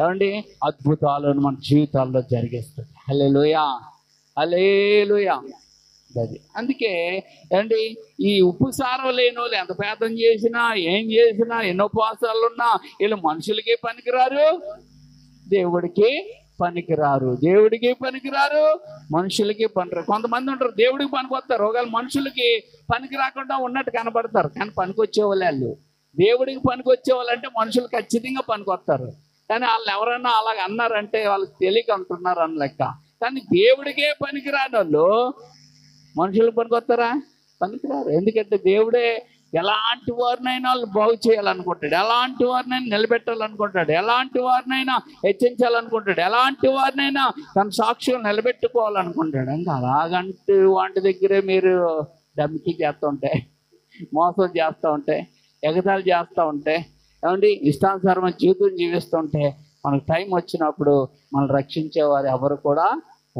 ఏమండి అద్భుతాలను మన జీవితాల్లో జరిగిస్తుంది. హల్లెలూయా, హల్లెలూయా. అది అందుకే అండి ఈ ఉప్పు సారం లేని వాళ్ళు ఎంత ప్రార్థన చేసినా ఏం చేసినా ఎన్నో ఉపవాసాలు ఉన్నా వీళ్ళు మనుషులకి పనికిరారు, దేవుడికి పనికిరారు. దేవుడికి పనికిరారు, మనుషులకి పనికిరారు. కొంతమంది ఉంటారు దేవుడికి పనికొస్తారు, ఒకవేళ మనుషులకి పనికి రాకుండా ఉన్నట్టు కనబడతారు, కానీ పనికొచ్చే వాళ్ళు. దేవుడికి పనికొచ్చే వాళ్ళు అంటే మనుషులు ఖచ్చితంగా పనికొస్తారు, కానీ వాళ్ళు ఎవరైనా అలాగ అన్నారంటే వాళ్ళకి తెలియక అంటున్నారు అని లెక్క. కానీ దేవుడికే పనికిరాని వాళ్ళు మనుషులకు పనికొస్తారా? పనికిరారు. ఎందుకంటే దేవుడే ఎలాంటి వారినైనా వాళ్ళు బాగు చేయాలనుకుంటాడు, ఎలాంటి వారినైనా నిలబెట్టాలనుకుంటాడు, ఎలాంటి వారినైనా హెచ్చించాలనుకుంటాడు, ఎలాంటి వారినైనా తన సాక్షులు నిలబెట్టుకోవాలనుకుంటాడు. ఇంకా అలాగంటే వాటి దగ్గరే మీరు డమ్కి చేస్తూ ఉంటే, మోసం చేస్తూ ఉంటే, ఎగతాళి చేస్తూ ఉంటే, ఏమండి ఇష్టానుసారమైన జీవితం జీవిస్తుంటే మనకు టైం వచ్చినప్పుడు మనం రక్షించేవారు ఎవరు కూడా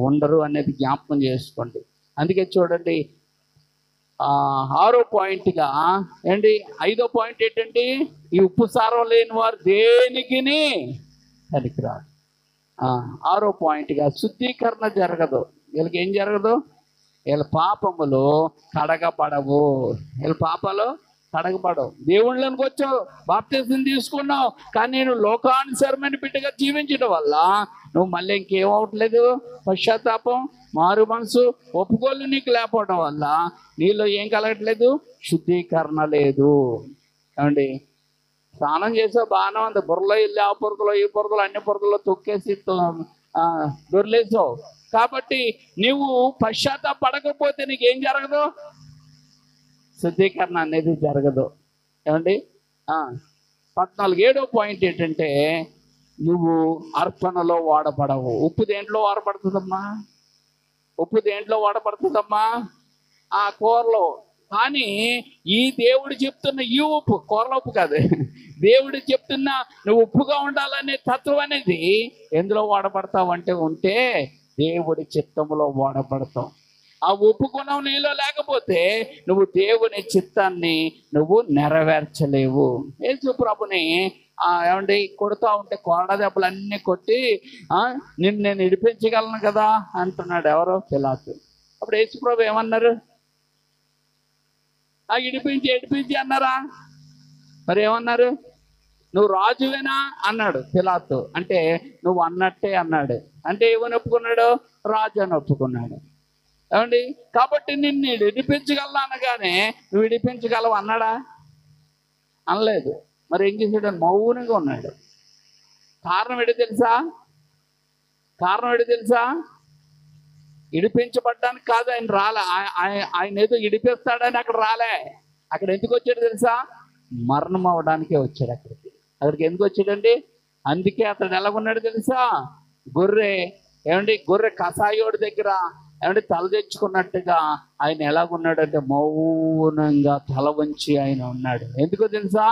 ఉండరు అనేది జ్ఞాపకం చేసుకోండి. అందుకే చూడండి, ఆరో పాయింట్గా ఏంటి, ఐదో పాయింట్ ఏంటంటే ఈ ఉప్పు సారం లేని వారు దేనికి పనికిరాదు. ఆరో పాయింట్గా శుద్ధీకరణ జరగదు. వీళ్ళకి ఏం జరగదు? వీళ్ళ పాపములు కడగపడవు. వీళ్ళ పాపాలు కడగపడవు. దేవుళ్ళకి వచ్చావు, బాప్తిసం తీసుకున్నావు, కానీ నేను లోకానుసరమైన బిడ్డగా జీవించడం వల్ల నువ్వు మళ్ళీ ఇంకేమవట్లేదు, పశ్చాత్తాపం, మారు మనసు, ఒప్పుకోలు నీకు లేకపోవడం వల్ల నీలో ఏం కలగట్లేదు, శుద్ధీకరణ లేదు. ఏమండి, స్నానం చేసే బాగానే ఉంది, బుర్రలో వెళ్ళి ఆ బురదలో ఈ బురదలో అన్ని బురదలో తొక్కేసి దొరిలేసావు. కాబట్టి నువ్వు పశ్చాత్తాపడకపోతే నీకేం జరగదు, శుద్ధీకరణ అనేది జరగదు. ఏమండి 14 7వ పాయింట్ ఏంటంటే నువ్వు అర్పణలో వాడబడవు. ఉప్పు దేంట్లో వాడబడుతుందమ్మా? ఉప్పు దేంట్లో వాడబడుతుందమ్మా? ఆ కూరలో. కానీ ఈ దేవుడు చెప్తున్న ఈ ఉప్పు, కూరలో ఉప్పు కాదు, దేవుడు చెప్తున్న నువ్వు ఉప్పుగా ఉండాలనే తత్వం అనేది ఎందులో వాడబడతావు అంటే ఉంటే దేవుడి చిత్తంలో వాడబడతావు. ఆ ఉప్పు గుణం నీలో లేకపోతే నువ్వు దేవుని చిత్తాన్ని నువ్వు నెరవేర్చలేవు. యేసు ప్రభుని ఏమండి కొడుతూ ఉంటే కొరడ దెబ్బలు అన్నీ కొట్టి నిన్ను నేను ఇడిపించగలను కదా అంటున్నాడు ఎవరో, పిలాతు. అప్పుడు యేసు ప్రభు ఏమన్నారు? ఇడిపించి అన్నారా? మరి ఏమన్నారు? నువ్వు రాజువేనా అన్నాడు పిలాతు. అంటే నువ్వు అన్నట్టే అన్నాడు. అంటే ఏమని ఒప్పుకున్నాడు? రాజు అని ఒప్పుకున్నాడు. ఏమండి, కాబట్టి నిన్ను విడిపించగలను అనగానే నువ్వు విడిపించగలవు అన్నాడా? అనలేదు. మరి ఏం చేశాడు? మౌనంగా ఉన్నాడు. కారణం ఏంటి తెలుసా? ఇడిపించబడ్డానికి కాదు ఆయన రాలే. ఆయన ఏదో ఇడిపిస్తాడని అక్కడ రాలే. అక్కడ ఎందుకు వచ్చాడు తెలుసా? మరణం అవ్వడానికే వచ్చాడు. అక్కడికి ఎందుకు వచ్చాడండి? అందుకే అతడు ఎలాగున్నాడు తెలుసా? గొర్రె కసాయోడి దగ్గర తల తెచ్చుకున్నట్టుగా ఆయన ఎలాగున్నాడంటే మౌనంగా తల వంచి ఆయన ఉన్నాడు. ఎందుకో తెలుసా?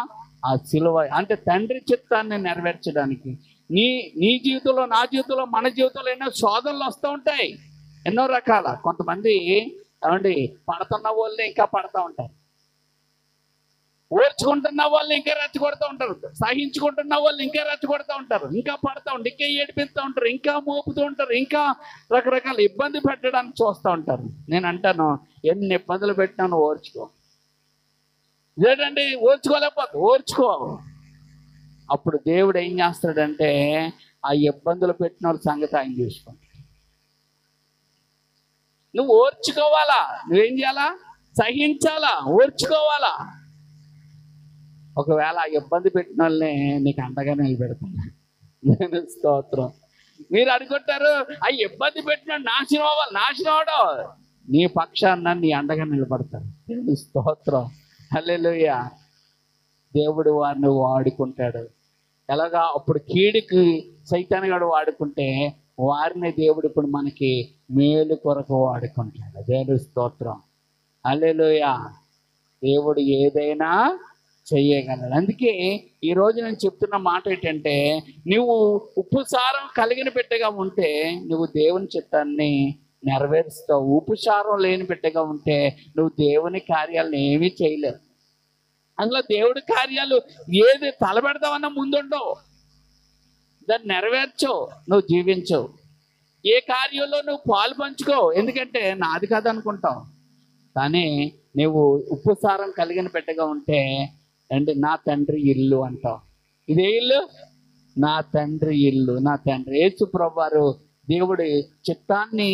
ఆ సిలువ అంటే తండ్రి చిత్తాన్ని నెరవేర్చడానికి. నీ జీవితంలో, నా జీవితంలో, మన జీవితంలో ఎన్నో శోధనలు వస్తూ ఉంటాయి, ఎన్నో రకాల. కొంతమంది పడుతున్న వాళ్ళని ఇంకా పడుతూ ఉంటారు, ఓర్చుకుంటున్న వాళ్ళు ఇంకా రెచ్చగొడుతూ ఉంటారు, సహించుకుంటున్న వాళ్ళు ఇంకా రెచ్చగొడుతూ ఉంటారు, ఇంకా పడుతూ ఉంటారు, ఇంకా ఏడిపిస్తూ ఉంటారు, ఇంకా మోపుతూ ఉంటారు, ఇంకా రకరకాల ఇబ్బంది పెట్టడానికి చూస్తూ ఉంటారు. నేను అంటాను, ఎన్ని ఇబ్బందులు పెట్టినాను ఓర్చుకో. ఏంటండి ఓర్చుకోలేకపోతే ఓర్చుకో. అప్పుడు దేవుడు ఏం చేస్తాడంటే ఆ ఇబ్బందులు పెట్టిన వాళ్ళ సంగతి ఆయన చూసుకుంటాడు. నువ్వు ఓర్చుకోవాలా, నువ్వేం చేయాలా? సహించాలా, ఓర్చుకోవాలా. ఒకవేళ ఆ ఇబ్బంది పెట్టిన వాళ్ళని నీకు అండగా నిలబెడతాను. నేను స్తోత్రం. మీరు అనుకుంటారు ఆ ఇబ్బంది పెట్టిన నాశనం అవడం, నీ పక్షాన నీ అండగా నిలబడతాను. నేను స్తోత్రం. హల్లెలూయా. దేవుడు వారిని వాడుకుంటాడు. ఎలాగా? అప్పుడు కీడుకి సైతానుగాడు వాడుకుంటే వారిని దేవుడు ఇప్పుడు మనకి మేలు కొరకు వాడుకుంటాడు. దేవుని స్తోత్రం. హల్లెలూయా. దేవుడు ఏదైనా చెయ్యగలడు. అందుకే ఈరోజు నేను చెప్తున్న మాట ఏంటంటే, నువ్వు ఉప్పు సారం కలిగిన బిడ్డగా ఉంటే నువ్వు దేవుని చిత్తాన్ని నెరవేరుస్తావు. ఉప్పు సారం లేని బిడ్డగా ఉంటే నువ్వు దేవుని కార్యాలను ఏమీ చేయలేవు. అందులో దేవుడి కార్యాలు ఏది తలపెడతావన్నా ముందుండవు, దాన్ని నెరవేర్చవు, నువ్వు జీవించవు. ఏ కార్యంలో నువ్వు పాలు పంచుకో, ఎందుకంటే నాది కాదనుకుంటావు. కానీ నువ్వు ఉప్పు సారం కలిగిన బిడ్డగా ఉంటే నా తండ్రి ఇల్లు అంటావు. ఇదే ఇల్లు, నా తండ్రి ఇల్లు. నా తండ్రి యేసు ప్రభువారు దేవుడి చిత్తాన్ని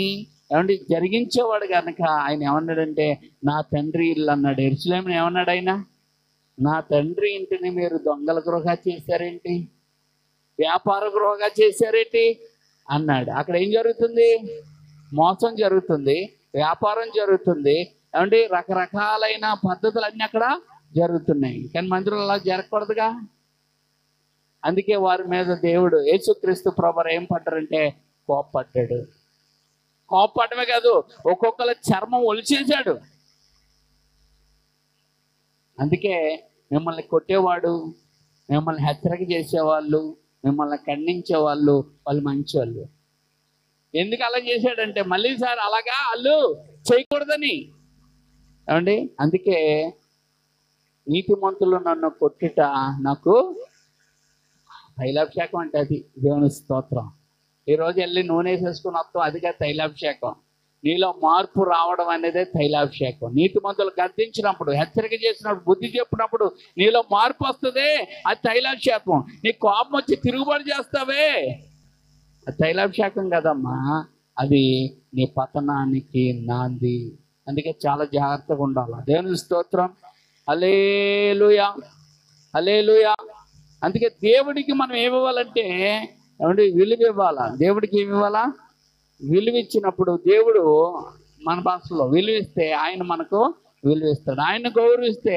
జరిగించేవాడు కనుక ఆయన ఏమన్నాడంటే నా తండ్రి ఇల్లు అన్నాడు. యెరూషలేమును ఏమన్నాడు ఆయన? నా తండ్రి ఇంటిని మీరు దొంగల గృహగా చేశారేంటి, వ్యాపార గృహగా చేశారేంటి అన్నాడు. అక్కడ ఏం జరుగుతుంది? మోసం జరుగుతుంది, వ్యాపారం జరుగుతుంది, రకరకాలైన పద్ధతులు అన్నీ అక్కడ జరుగుతున్నాయి. కానీ మందిరంలో అలా జరగకూడదుగా. అందుకే వారి మీద దేవుడు యేసుక్రీస్తు ప్రభువారు ఏం పడ్డారంటే కోప్పడ్డాడు. కోప్పడమే కాదు, ఒక్కొక్కల చర్మం ఒలిచేశాడు. అందుకే మిమ్మల్ని కొట్టేవాడు, మిమ్మల్ని హెచ్చరిక చేసేవాళ్ళు, మిమ్మల్ని ఖండించే వాళ్ళు మంచివాళ్ళు. ఎందుకు అలా చేశాడంటే మళ్ళీ సార్ అలాగా వాళ్ళు చేయకూడదని. ఏమండి, అందుకే నీతిమంతులు నన్ను కొట్టుట నాకు తైలాభిషేకం అంటే అది దేవుని స్తోత్రం. ఈరోజు వెళ్ళి నూనె వేసేసుకుని వస్తాం, అదిగా తైలాభిషేకం. నీలో మార్పు రావడం అనేదే తైలాభిషేకం. నీతిమంతులు గద్దించినప్పుడు, హెచ్చరిక చేసినప్పుడు, బుద్ధి చెప్పినప్పుడు నీలో మార్పు వస్తుంది, అది తైలాభిషేకం. నీ కోపం వచ్చి తిరుగుబాటు చేస్తావే, అది తైలాభిషేకం కదమ్మా, అది నీ పతనానికి నాంది. అందుకే చాలా జాగ్రత్తగా ఉండాలి. దేవుని స్తోత్రం. హల్లెలూయా, హల్లెలూయా. అందుకే దేవుడికి మనం ఏమి ఇవ్వాలంటే, ఏమంటే విలువ ఇవ్వాలా. దేవుడికి ఏమి ఇవ్వాలా? విలువ ఇచ్చినప్పుడు దేవుడు మన భాషలో విలువిస్తే ఆయన మనకు విలువిస్తాడు. ఆయన గౌరవిస్తే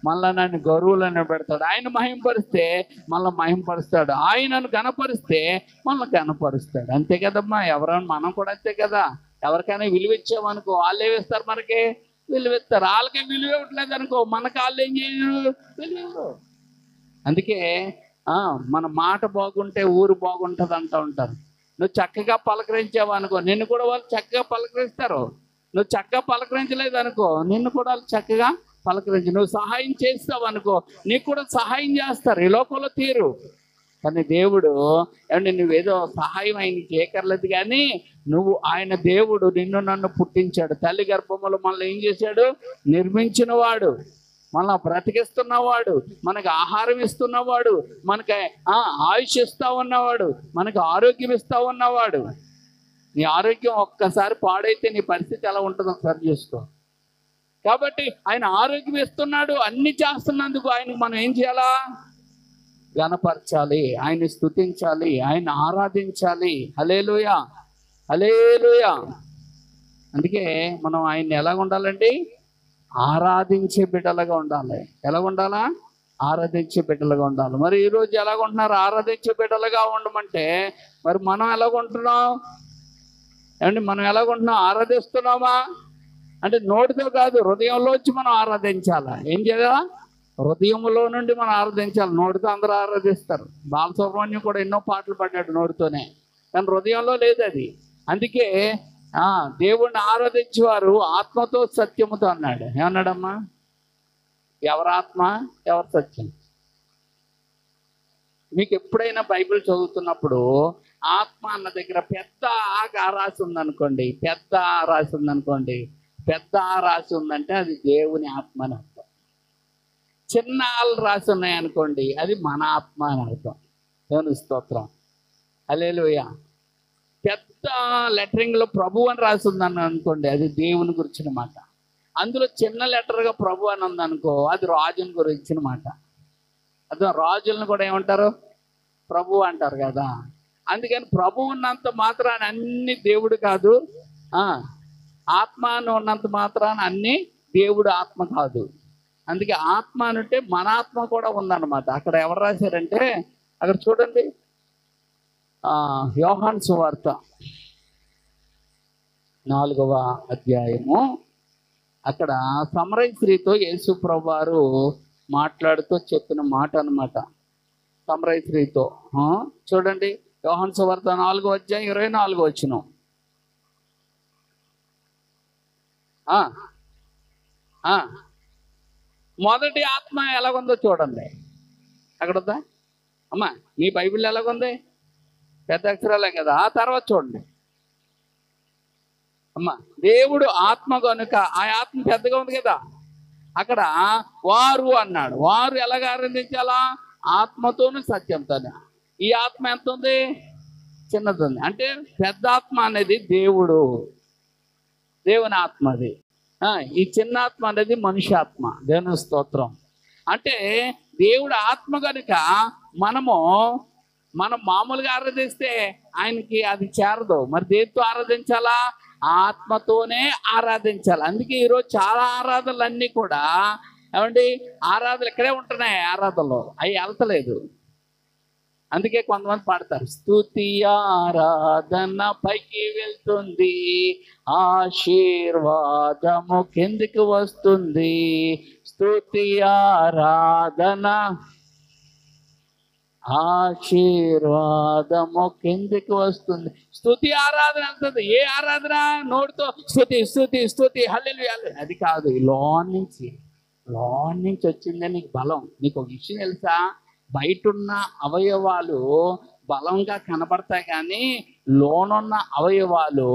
మళ్ళీ నన్ను గౌరవులను పెడతాడు. ఆయన మహింపరిస్తే మళ్ళీ మహింపరుస్తాడు. ఆయనను గణపరిస్తే మళ్ళీ గణపరుస్తాడు. అంతే కదమ్మా, ఎవరైనా మనం కూడా అంతే కదా. ఎవరికైనా విలువ ఇచ్చామనుకో వాళ్ళు ఏమిస్తారు, మనకి విలువిస్తారు. వాళ్ళకి విలువ ఇవ్వట్లేదు అనుకో, మనకు వాళ్ళు ఏం చేయరు, విలువ. అందుకే మన మాట బాగుంటే ఊరు బాగుంటుంది అంటూ ఉంటారు. నువ్వు చక్కగా పలకరించావు అనుకో, నిన్ను కూడా వాళ్ళు చక్కగా పలకరిస్తారు. నువ్వు చక్కగా పలకరించలేదు అనుకో, నిన్ను కూడా వాళ్ళు చక్కగా పలకరించి. నువ్వు సహాయం చేస్తావు అనుకో, నీకు కూడా సహాయం చేస్తారు. ఈ లోకంలో తీరు. కానీ దేవుడు ఏమంటే నువ్వేదో సహాయం ఆయనకి చేయకర్లేదు, కానీ నువ్వు ఆయన దేవుడు నిన్ను నన్ను పుట్టించాడు. తల్లి గర్భములో మనల్ని ఏం చేశాడు? నిర్మించిన వాడు, మనల్ని బ్రతికిస్తున్నవాడు, మనకు ఆహారం ఇస్తున్నవాడు, మనకి ఆయుష్ ఇస్తా ఉన్నవాడు, మనకు ఆరోగ్యం ఇస్తా ఉన్నవాడు. నీ ఆరోగ్యం ఒక్కసారి పాడైతే నీ పరిస్థితి ఎలా ఉంటుందో ఒకసారి చూసుకో. కాబట్టి ఆయన ఆరోగ్యం ఇస్తున్నాడు, అన్ని చేస్తున్నందుకు ఆయనకు మనం ఏం చేయాలా? ఘనపరచాలి, ఆయన్ని స్తుతించాలి, ఆయన ఆరాధించాలి. హల్లెలూయా, హల్లెలూయా. అందుకే మనం ఆయన్ని ఎలాగ ఉండాలండి? ఆరాధించే బిడ్డలుగా ఉండాలి. ఎలా ఉండాలా? ఆరాధించే బిడ్డలుగా ఉండాలి. మరి ఈరోజు ఎలాగుంటున్నారు? ఆరాధించే బిడ్డలుగా ఉండమంటే మరి మనం ఎలాగుంటున్నాం? ఏమండి, మనం ఎలాగుంటున్నాం? ఆరాధిస్తున్నామా అంటే నోటితో కాదు, హృదయంలోంచి మనం ఆరాధించాలా. ఏం చేయాలా? హృదయంలో నుండి మనం ఆరాధించాలి. నోటితో అందరూ ఆరాధిస్తారు. బాలసుబ్రహ్మణ్యం కూడా ఎన్నో పాటలు పాడాడు నోటితోనే, కానీ హృదయంలో లేదు అది. అందుకే దేవుణ్ణి ఆరాధించేవారు ఆత్మతో సత్యముతో అన్నాడు. ఏమన్నాడమ్మా? ఎవరి ఆత్మ, ఎవరి సత్యం? మీకు ఎప్పుడైనా బైబిల్ చదువుతున్నప్పుడు ఆత్మ అన్న దగ్గర పెద్ద ఆ రాసి ఉందనుకోండి, పెద్ద ఆ రాసి ఉందనుకోండి, పెద్ద ఆ రాసి ఉందంటే అది దేవుని ఆత్మ అని అర్థం. చిన్న ఆలు రాసి ఉన్నాయనుకోండి, అది మన ఆత్మ అని అర్థం. దేవుని స్తోత్రం. హల్లెలూయా. పెద్ద లెటరింగ్లో ప్రభు అని రాసి ఉందని అనుకోండి, అది దేవుని గురించిన మాట. అందులో చిన్న లెటర్గా ప్రభు అని ఉందనుకో, అది రాజుని గురించిన మాట. అదే రాజులను కూడా ఏమంటారు? ప్రభు అంటారు కదా. అందుకని ప్రభు ఉన్నంత మాత్రాన అన్ని దేవుడు కాదు, ఆత్మ అని ఉన్నంత మాత్రాన అన్ని దేవుడు ఆత్మ కాదు. అందుకే ఆత్మ అంటే మన ఆత్మ కూడా ఉందన్నమాట. అక్కడ ఎవరు రాశారంటే, అక్కడ చూడండి, యోహాను సువార్త 4వ అధ్యాయము. అక్కడ సమరయ స్త్రీతో యేసు ప్రభువారు మాట్లాడుతూ చెప్పిన మాట అన్నమాట. సమరయ స్త్రీతో చూడండి, యోహాను సువార్త 4వ అధ్యాయం 24వ వచనం. మొదటి ఆత్మ ఎలాగుందో చూడండి. అక్కడ ఉందా అమ్మా? మీ బైబిల్ ఎలాగుంది? పెద్ద అక్షరాలే కదా. ఆ తర్వాత చూడండి అమ్మా, దేవుడు ఆత్మ కనుక ఆ ఆత్మ పెద్దగా ఉంది కదా. అక్కడ వారు అన్నాడు. వారు ఎలాగ ఆరాధించాలా? ఆత్మతోను సత్యంతోనే. ఈ ఆత్మ ఎంత ఉంది? చిన్నది ఉంది. అంటే పెద్ద ఆత్మ అనేది దేవుడు, దేవుని ఆత్మ అది. ఈ చిన్న ఆత్మ అనేది మనిషి ఆత్మ. దేవుని స్తోత్రం. అంటే దేవుడు ఆత్మ కనుక మనం మామూలుగా ఆరాధిస్తే ఆయనకి అది చేరదు. మరి దేనితో ఆరాధించాలా? ఆత్మతోనే ఆరాధించాలి. అందుకే ఈరోజు చాలా ఆరాధనలు అన్నీ కూడా ఏమండి, ఆరాధనలు ఇక్కడే ఉంటున్నాయి, ఆరాధనలు అవి వెళ్తలేదు. అందుకే కొంతమంది పాడతారు, స్తుతి ఆరాధన పైకి వెళ్తుంది, ఆశీర్వాదము కిందికి వస్తుంది. స్తుతి ఆరాధన ఆశీర్వాదము కిందికి వస్తుంది. స్తుతి ఆరాధన వెళ్తుంది. ఏ ఆరాధన? నోటితో స్తుతి స్తుతి స్తుతి హల్లెలూయా అది కాదు. లోన్ నుంచి వచ్చిందే నీకు బలం. నీకు ఒక విషయం తెలుసా? బయట ఉన్న అవయవాలు బలంగా కనపడతాయి కానీ లోనున్న అవయవాలు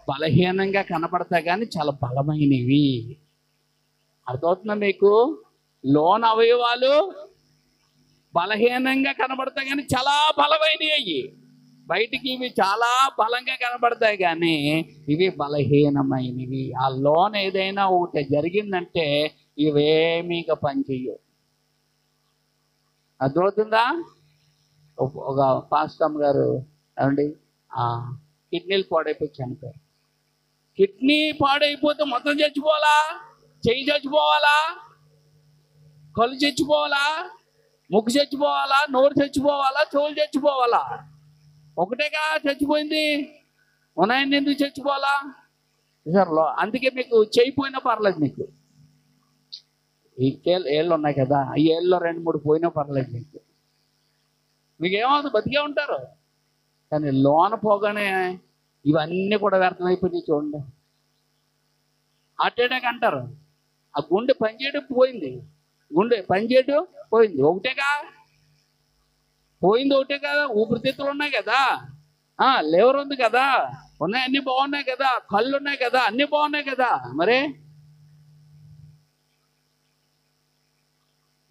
బలహీనంగా కనపడతాయి కానీ చాలా బలమైనవి. అర్థమవుతుందా మీకు? లోన్ అవయవాలు బలహీనంగా కనబడతాయి కానీ చాలా బలమైనవి. బయటికి ఇవి చాలా బలంగా కనబడతాయి కానీ ఇవి బలహీనమైనవి. ఆ లోన్ ఏదైనా ఒకటి జరిగిందంటే ఇవేమీ ఇక పనిచేయవు. అర్థమవుతుందా? ఒక పాస్టమ్ గారు ఏమండి కిడ్నీలు పాడైపోయి చనిపోయారు. కిడ్నీ పాడైపోతే మొత్తం చచ్చిపోవాలా? చెయ్యి చచ్చిపోవాలా? కళ్ళు చచ్చిపోవాలా? ముక్కు చచ్చిపోవాలా? నోరు చచ్చిపోవాలా? చెవులు చచ్చిపోవాలా? ఒకటేగా చచ్చిపోయింది. ఉన్నాయని ఎందుకు చచ్చిపోవాలా? సార్లో అందుకే మీకు చేయిపోయినా పర్లేదు. మీకు ఈ ఏళ్ళు ఉన్నాయి కదా, ఈ ఏళ్ళలో 2-3 పోయినా పర్లేదు. మీకు ఏమవుతుంది? బతికే ఉంటారు. కానీ లోన పోగానే ఇవన్నీ కూడా వ్యర్థమైపోయి చూడండి. హార్ట్ అటాక్ అంటారు. ఆ గుండె పనిచేయడం పోయింది. గుండె పనిచేయడం పోయింది. ఒకటేగా పోయింది. ఒకటే కదా. ఊపిరితిత్తులు ఉన్నాయి కదా, లివర్ ఉంది కదా, ఉన్నాయి, అన్నీ బాగున్నాయి కదా, కళ్ళు ఉన్నాయి కదా, అన్నీ బాగున్నాయి కదా. మరి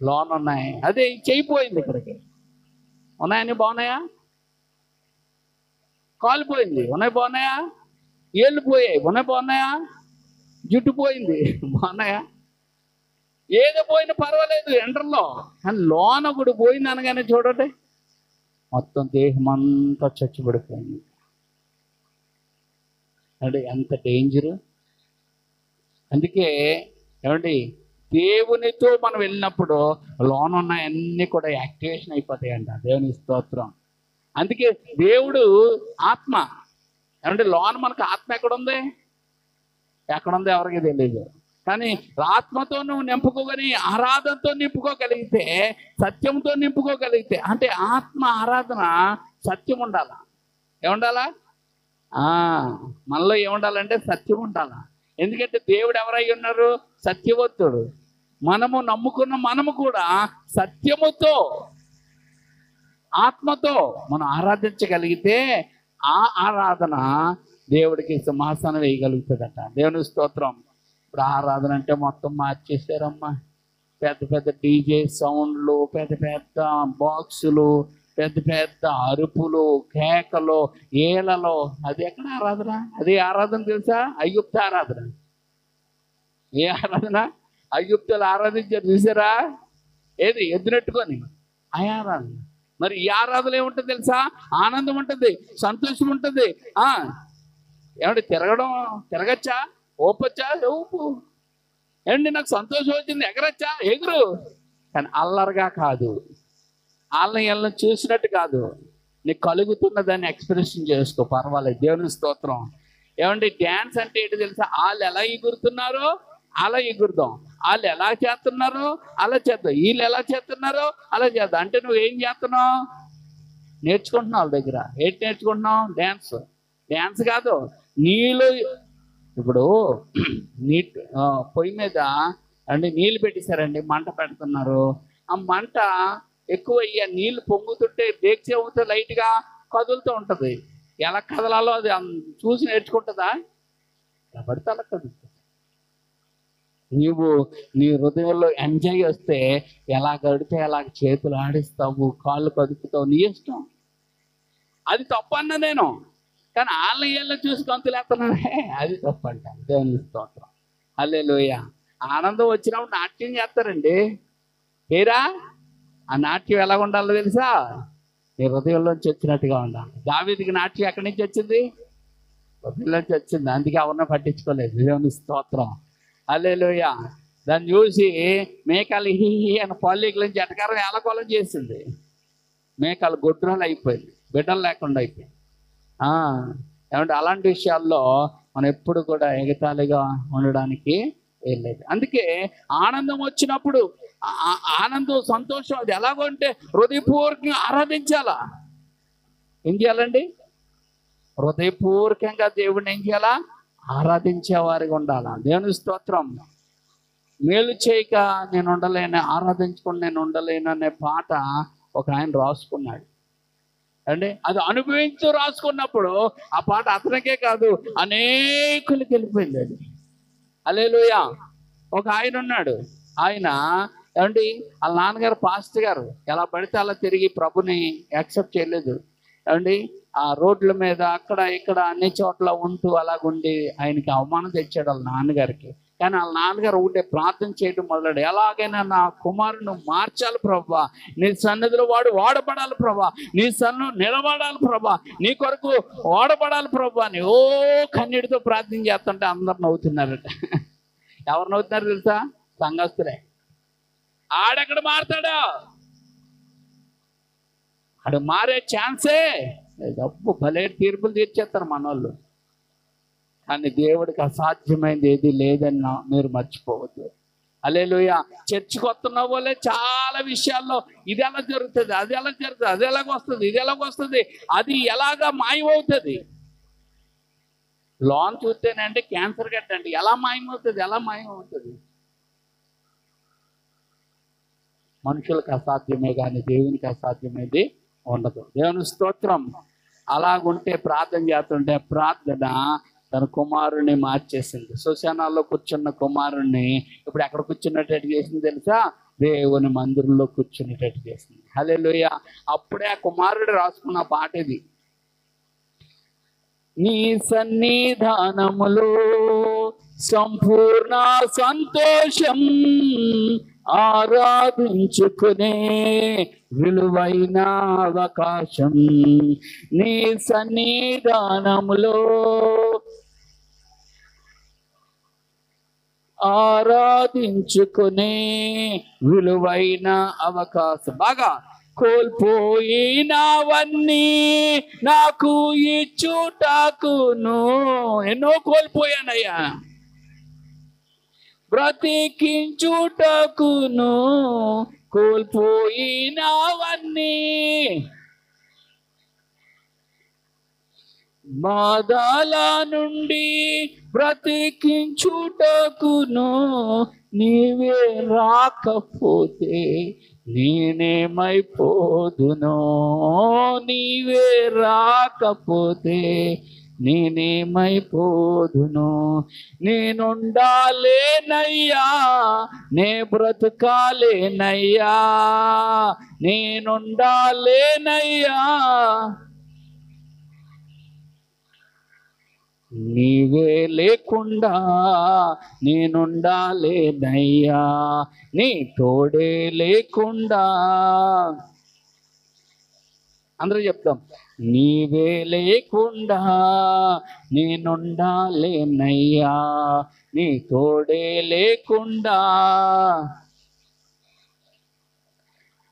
లోన్ ఉన్నాయి. అదే చేయిపోయింది. ఇక్కడికి ఉన్నాయన్నీ బాగున్నాయా? కాలు పోయింది. ఉన్నాయి బాగున్నాయా? ఏళ్ళు పోయాయి. ఉన్నాయి బాగున్నాయా? జుట్టు పోయింది. బాగున్నాయా? ఏదో పోయినా పర్వాలేదు ఎండర్లో, కానీ లోన ఒకటి పోయింది అనగానే చూడండి మొత్తం దేహం అంతా చచ్చిపడిపోయింది. అంటే ఎంత డేంజరు. అందుకే ఏమండి దేవునితో మనం వెళ్ళినప్పుడు లోన ఉన్నాయన్నీ కూడా యాక్టివేషన్ అయిపోతాయంట. దేవుని స్తోత్రం. అందుకే దేవుడు ఆత్మ. ఏమంటే లోన మనకు ఆత్మ ఎక్కడుంది? ఎక్కడుంది ఎవరికి తెలియదు. కానీ ఆత్మతో నువ్వు నింపుకోగలి, ఆరాధనతో నింపుకోగలిగితే, సత్యంతో నింపుకోగలిగితే, అంటే ఆత్మ ఆరాధన సత్యం ఉండాలా. ఏముండాలా? మనలో ఏముండాలంటే సత్యం ఉండాలా. ఎందుకంటే దేవుడు ఎవరై ఉన్నారు? సత్యవంతుడు. మనము నమ్ముకున్న మనము కూడా సత్యముతో ఆత్మతో మనం ఆరాధించగలిగితే ఆ ఆరాధన దేవుడికి సింహాసనం వేయగలుగుతుందట. దేవుని స్తోత్రం. ఇప్పుడు ఆరాధన అంటే మొత్తం మార్చేసారమ్మా. పెద్ద పెద్ద డీజే సౌండ్లు, పెద్ద పెద్ద బాక్సులు, పెద్ద పెద్ద అరుపులు, కేకలు, ఏలలో. అది ఎక్కడ ఆరాధన? అది ఆరాధన తెలుసా? ఐగుప్తు ఆరాధన. ఏ ఆరాధన? ఐగుప్తులు ఆరాధించారు చూసారా? ఏది ఎద్దునెట్టుకొని ఆ ఆరాధన. మరి ఈ ఆరాధన ఏముంటుంది తెలుసా? ఆనందం ఉంటుంది, సంతోషం ఉంటుంది. ఏమంటే తిరగచ్చా? ఓపచ్చా? ఊపు. ఏమండి నాకు సంతోషం వచ్చింది, ఎగరచ్చా? ఎగురు. కానీ అల్లరిగా కాదు, వాళ్ళని చూసినట్టు కాదు. నీకు కలుగుతున్న దాన్ని ఎక్స్ప్రెషన్ చేసుకో, పర్వాలేదు. దేవుని స్తోత్రం. ఏమండి డ్యాన్స్ అంటే ఏంటి తెలుసా? వాళ్ళు ఎలా ఎగురుతున్నారో అలా ఎగురుదాం. వాళ్ళు ఎలా చేస్తున్నారో అలా చేద్దాం. వీళ్ళు ఎలా చేస్తున్నారో అలా చేద్దాం. అంటే నువ్వేం చేస్తున్నావు? నేర్చుకుంటున్నావు వాళ్ళ దగ్గర. ఏంటి నేర్చుకుంటున్నావు? డ్యాన్స్ కాదు. నీళ్ళు ఇప్పుడు పొయ్యి మీద అంటే నీళ్ళు పెట్టేశారండి, మంట పెడుతున్నారు. ఆ మంట ఎక్కువ అయ్యా నీళ్ళు పొంగుతుంటే డేక్స్ ఏమవుతుంది? లైట్గా కదులుతూ ఉంటుంది. ఎలా కదలాలో అది చూసి నేర్చుకుంటుందా? పడితే అలా కదులుతుంది. నీవు నీ హృదయంలో ఎంజాయ్ వస్తే ఎలా గడితే ఎలా చేతులు ఆడిస్తావు, కాళ్ళు కదుపుతావు, నీ ఇష్టం. అది తప్పన్నా నేను. కానీ వాళ్ళని చూసి గంతులేస్తున్నానే అది తప్పంట. దేవుని స్తోత్రం. హల్లెలూయా. ఆనందం వచ్చినప్పుడు నాట్యం చేస్తారండి. ఏరా ఆ నాట్యం ఎలా ఉండాలో తెలుసా? నీ హృదయంలోంచి వచ్చినట్టుగా ఉండాలి. దావీదుకి నాట్యం ఎక్కడి నుంచి వచ్చింది? హృదయంలోంచి వచ్చింది. అందుకే ఎవరిని పట్టించుకోలేదు. దేవుని స్తోత్రం. హల్లెలూయా. దాన్ని చూసి మేకలు హీ అని పల్లెకి జటకారం ఏలకోలం చేసింది. మేకలు గొడ్రాలు అయిపోయింది, బిడ్డలు లేకుండా అయిపోయింది. ఏమంటే అలాంటి విషయాల్లో మనం ఎప్పుడు కూడా ఎగతాళిగా ఉండడానికి వెళ్ళలేదు. అందుకే ఆనందం వచ్చినప్పుడు ఆనందం, సంతోషం అది ఎలాగో అంటే హృదయపూర్వకంగా ఆరాధించాలా. ఏం చేయాలండి? హృదయపూర్వకంగా దేవుడిని ఏం చేయాలా? ఆరాధించేవారిగా ఉండాలా. దేవుని స్తోత్రం. మేలు చేయక నేను ఉండలేను, ఆరాధించుకొని నేను ఉండలేను అనే పాట ఒక ఆయన రాసుకున్నాడు అండి. అది అనుభవించు రాసుకున్నప్పుడు ఆ పాట అతనికే కాదు అనేకులకి వెళ్ళిపోయింది అది. హల్లెలూయా. ఒక ఆయన ఉన్నాడు, ఆయన ఏమండి వాళ్ళ నాన్నగారు పాస్టర్ గారు ఎలా పడితే అలా తిరిగి ప్రభుని యాక్సెప్ట్ చేయలేదు ఏమండి. ఆ రోడ్ల మీద అక్కడ ఇక్కడ అన్ని చోట్ల ఉంటూ అలాగుండి ఆయనకి అవమానం తెచ్చాడు వాళ్ళ నాన్నగారికి. కానీ వాళ్ళ నాన్నగారు ఒకటే ప్రార్థన చేయడం మొదలాడు, ఎలాగైనా నా కుమారుని మార్చాలి ప్రభా, నీ సన్నిధిలో వాడు వాడబడాలి ప్రభా, నీ సన్ను నిలబడాలి ప్రభా, నీ కొరకు వాడబడాలి ప్రభా అని ఓ కన్నీటితో ప్రార్థన చేస్తుంటే అందరు నవ్వుతున్నారట. ఎవరు నవ్వుతున్నారు తెలుసా? సంఘస్థులే. ఆడెక్కడ మారుతాడా? ఆడు మారే ఛాన్సే డబ్బు భలే తీర్పులు తీర్చేస్తారు మన వాళ్ళు. కానీ దేవుడికి అసాధ్యమైనది ఏది లేదని మీరు మర్చిపోవద్దు. హల్లెలూయా. చర్చికి వస్తున్న వాళ్ళే చాలా విషయాల్లో ఇది ఎలా జరుగుతుంది, అది ఎలా జరుగుతుంది, అది ఎలాగొస్తుంది, ఇది ఎలాగొస్తుంది, అది ఎలాగా మాయమవుతుంది. లోన్ చూస్తేనంటే క్యాన్సర్ కట్టండి ఎలా మాయమవుతుంది, ఎలా మాయమవుతుంది. మనుషులకు అసాధ్యమే కానీ దేవునికి అసాధ్యమైనది ఉండదు. దేవుని స్తోత్రం. అలాగుంటే ప్రార్థన చేస్తుంటే ప్రార్థన తన కుమారుణ్ణి మార్చేసింది. శ్మశానాల్లో కూర్చున్న కుమారుణ్ణి ఇప్పుడు ఎక్కడ కూర్చున్నట్టు చేసింది తెలుసా? దేవుని మందిరంలో కూర్చునేటట్టు చేసింది. హల్లెలూయా. అప్పుడే ఆ కుమారుడు రాసుకున్న పాట ఇది. నీ సన్నిధానములో సంపూర్ణ సంతోషం, ఆరాధించుకునే విలువైన అవకాశం. నీ సన్నిధానములో ఆరాధించుకునే విలువైన అవకాశం. బాగా కోల్పోయినవన్నీ నాకు ఇచ్చుటకును. ఎన్నో కోల్పోయానయ్యా, బ్రతికించుటకును కోల్పోయినవన్నీ, బాధల నుండి బ్రతికించుటకును నీవే రాకపోతే నేనేమైపోదునో, నీవే రాకపోతే నేనేమైపోదును. నేనుండాలేనయ్యా, నే బ్రతుకాలేనయ్యా, నేనుండాలేనయ్యా, నీవే లేకుండా నేనుండాలేనయ్యా, నీ తోడే లేకుండా. అందరూ చెప్తాం, నీవే లేకుండా నేనుండాలేనయ్యా, నీ తోడే లేకుండా.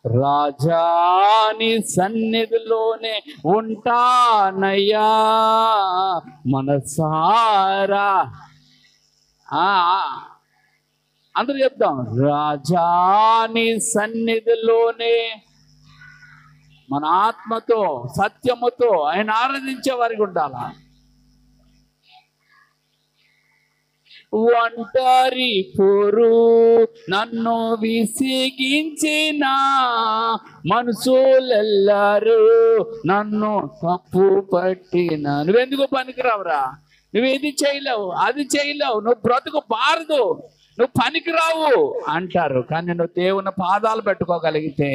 రాజాని సన్నిధిలోనే ఉంటానయ్యా మనసారా. అందరూ చెప్తాం, రాజాని సన్నిధిలోనే మన ఆత్మతో సత్యముతో ఆయన ఆరాధించే వారికి ఉండాలా. ఒంటరి పోరు నన్ను విసిగించిన మనుషులెల్లరూ నన్ను తప్పు పట్టిన. నువ్వెందుకు పనికిరావురా, నువ్వేది చేయలేవు, అది చేయలేవు, నువ్వు బ్రతుకు బారదు, నువ్వు పనికిరావు అంటారు. కానీ నువ్వు దేవుని పాదాలు పెట్టుకోగలిగితే,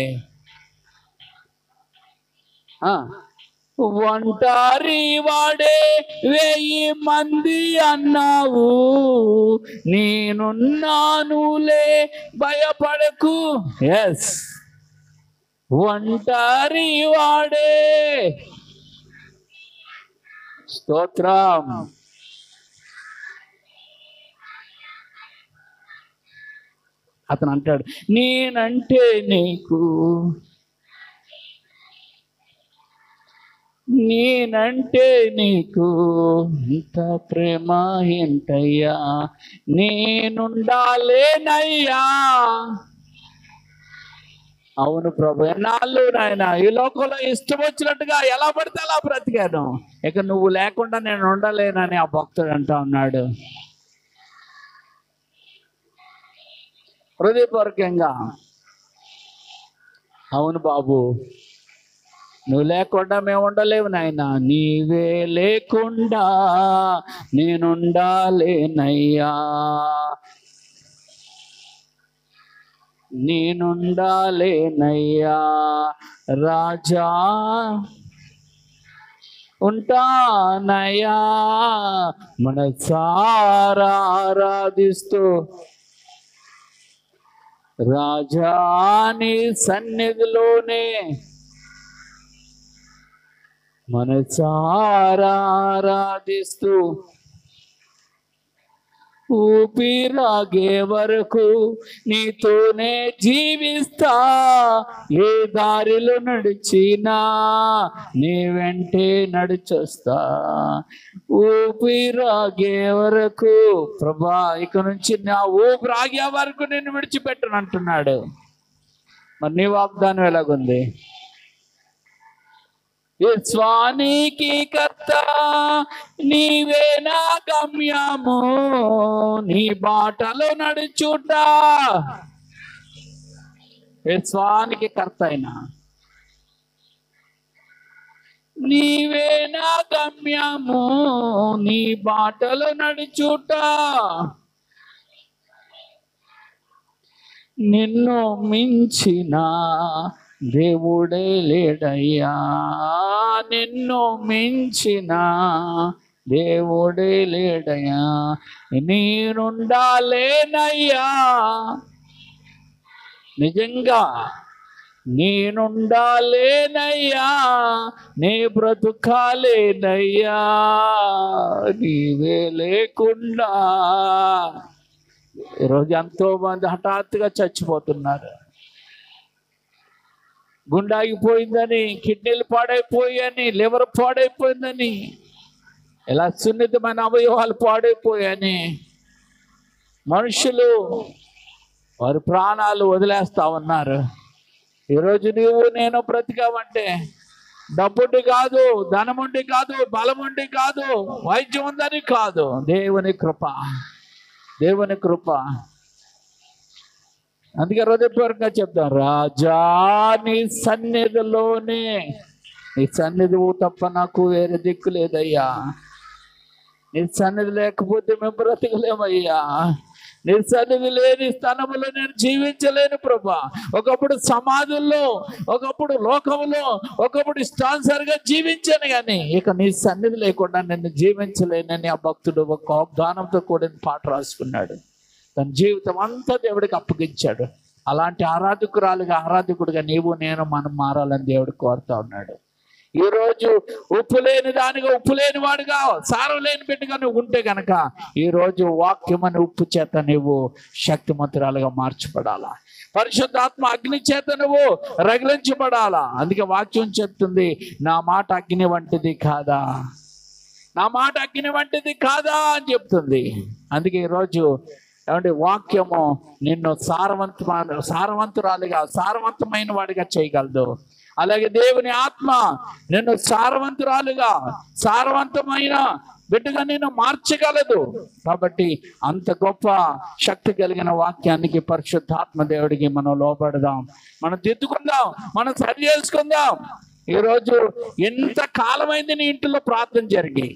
ఒంటరి వాడే 1000 మంది అన్నావు, నేనున్నానులే భయపడకు. ఎస్, ఒంటరి వాడే. స్తోత్రం. అతను అంటాడు, నేనంటే నీకు, నేనంటే నీకు ఇంత ప్రేమ ఏంటయ్యా, నేనుండాలేనయ్యా, అవును ప్రభు, ఎన్నాళ్ళు నాయన ఈ లోకంలో ఇష్టం వచ్చినట్టుగా ఎలా పడితే అలా బ్రతికాను, ఇక నువ్వు లేకుండా నేను ఉండలేనని ఆ భక్తుడు అంటా ఉన్నాడు హృదయపూర్వకంగా. అవును బాబు, నువ్వు లేకుండా మేము ఉండలేవు నాయన, నీవే లేకుండా నేనుండాలేనయ్యా, నేనుండాలేనయ్యా రాజా, ఉంటానయ్యా మనసారా ఆరాధిస్తూ రాజా నీ సన్నిధిలోనే మనసారా ఆరాధిస్తూ ఊపిరాగే వరకు నీతోనే జీవిస్తా, ఏ దారిలో నడిచినా నీ వెంటే నడిచొస్తా, ఊపిరాగే వరకు. ప్రభా, ఇక నుంచి నా ఊపిరాగే వరకు నేను విడిచిపెట్టను అంటున్నాడు. మరి నీ వాగ్దానం ఎలాగుంది? విశ్వానికి కర్త నీవే నా గమ్యము, నీ బాటలో నడుచుట. విశ్వానికి కర్త అయినా నీవే నా గమ్యము, నీ బాటలో నడుచుట. నిన్ను మించిన దేవుడే లేడయ్యా, నిన్ను మించిన దేవుడే లేడయ్యా, నేనుండాలేనయ్యా, నిజంగా నేనుండాలేనయ్యా, నీ బ్రతుకాలేనయ్యా, నీవే లేకుండా. ఈరోజు ఎంతో మంది హఠాత్తుగా చచ్చిపోతున్నారు. గుండె ఆగిపోయిందని, కిడ్నీలు పాడైపోయాయని, లివర్ పాడైపోయిందని, ఇలా సున్నితమైన అవయవాలు పాడైపోయాయని మనుషులు వారి ప్రాణాలు వదిలేస్తా ఉన్నారు. ఈరోజు నీవు నేను బ్రతికావంటే డబ్బుండి కాదు, ధనముండి కాదు, బలముండి కాదు, వైద్యం ఉందని కాదు, దేవుని కృప, దేవుని కృప. అందుకే హృదయపూర్వకంగా చెప్తాం, రాజా నీ సన్నిధిలోనే, నీ సన్నిధి తప్ప నాకు వేరే దిక్కు లేదయ్యా, నీ సన్నిధి లేకపోతే మేము బ్రతకలేమయ్యా, నీ సన్నిధి లేని స్థానంలో నేను జీవించలేను ప్రభా. ఒకప్పుడు సమాధుల్లో, ఒకప్పుడు లోకంలో, ఒకప్పుడు ఇష్టానుసారిగా జీవించాను, కానీ ఇక నీ సన్నిధి లేకుండా నేను జీవించలేనని ఆ భక్తుడు ఒక వాగ్దానంతో కూడిన పాట రాసుకున్నాడు. తన జీవితం అంతా దేవుడికి అప్పగించాడు. అలాంటి ఆరాధకుడిగా నీవు నేను మనం మారాలని దేవుడు కోరుతా ఉన్నాడు. ఈరోజు ఉప్పు లేని దానిగా, ఉప్పు లేని వాడుగా, సారం లేని బిడ్డగా నువ్వు ఉంటే గనక ఈరోజు వాక్యమని ఉప్పు చేత నువ్వు శక్తిమంతురాలుగా మార్చబడాలా, పరిశుద్ధాత్మ అగ్ని చేత నువ్వు రగిలించబడాలా. అందుకే వాక్యం చెప్తుంది, నా మాట అగ్ని వంటిది కాదా, నా మాట అగ్ని వంటిది కాదా అని చెప్తుంది. అందుకే ఈరోజు ఏమంటే వాక్యము నిన్ను సారవంతురాలుగా, సారవంతమైన వాడిగా చేయగలదు. అలాగే దేవుని ఆత్మ నిన్ను సారవంతురాలుగా, సారవంతమైన బిడ్డగా నిన్ను మార్చగలదు. కాబట్టి అంత గొప్ప శక్తి కలిగిన వాక్యానికి పరిశుద్ధాత్మ దేవుడికి మనం లోబడదాం, మనం దిద్దుకుందాం, మనం సరి చేసుకుందాం. ఈరోజు ఎంత కాలమైంది నీ ఇంటిలో ప్రార్థన జరిగి,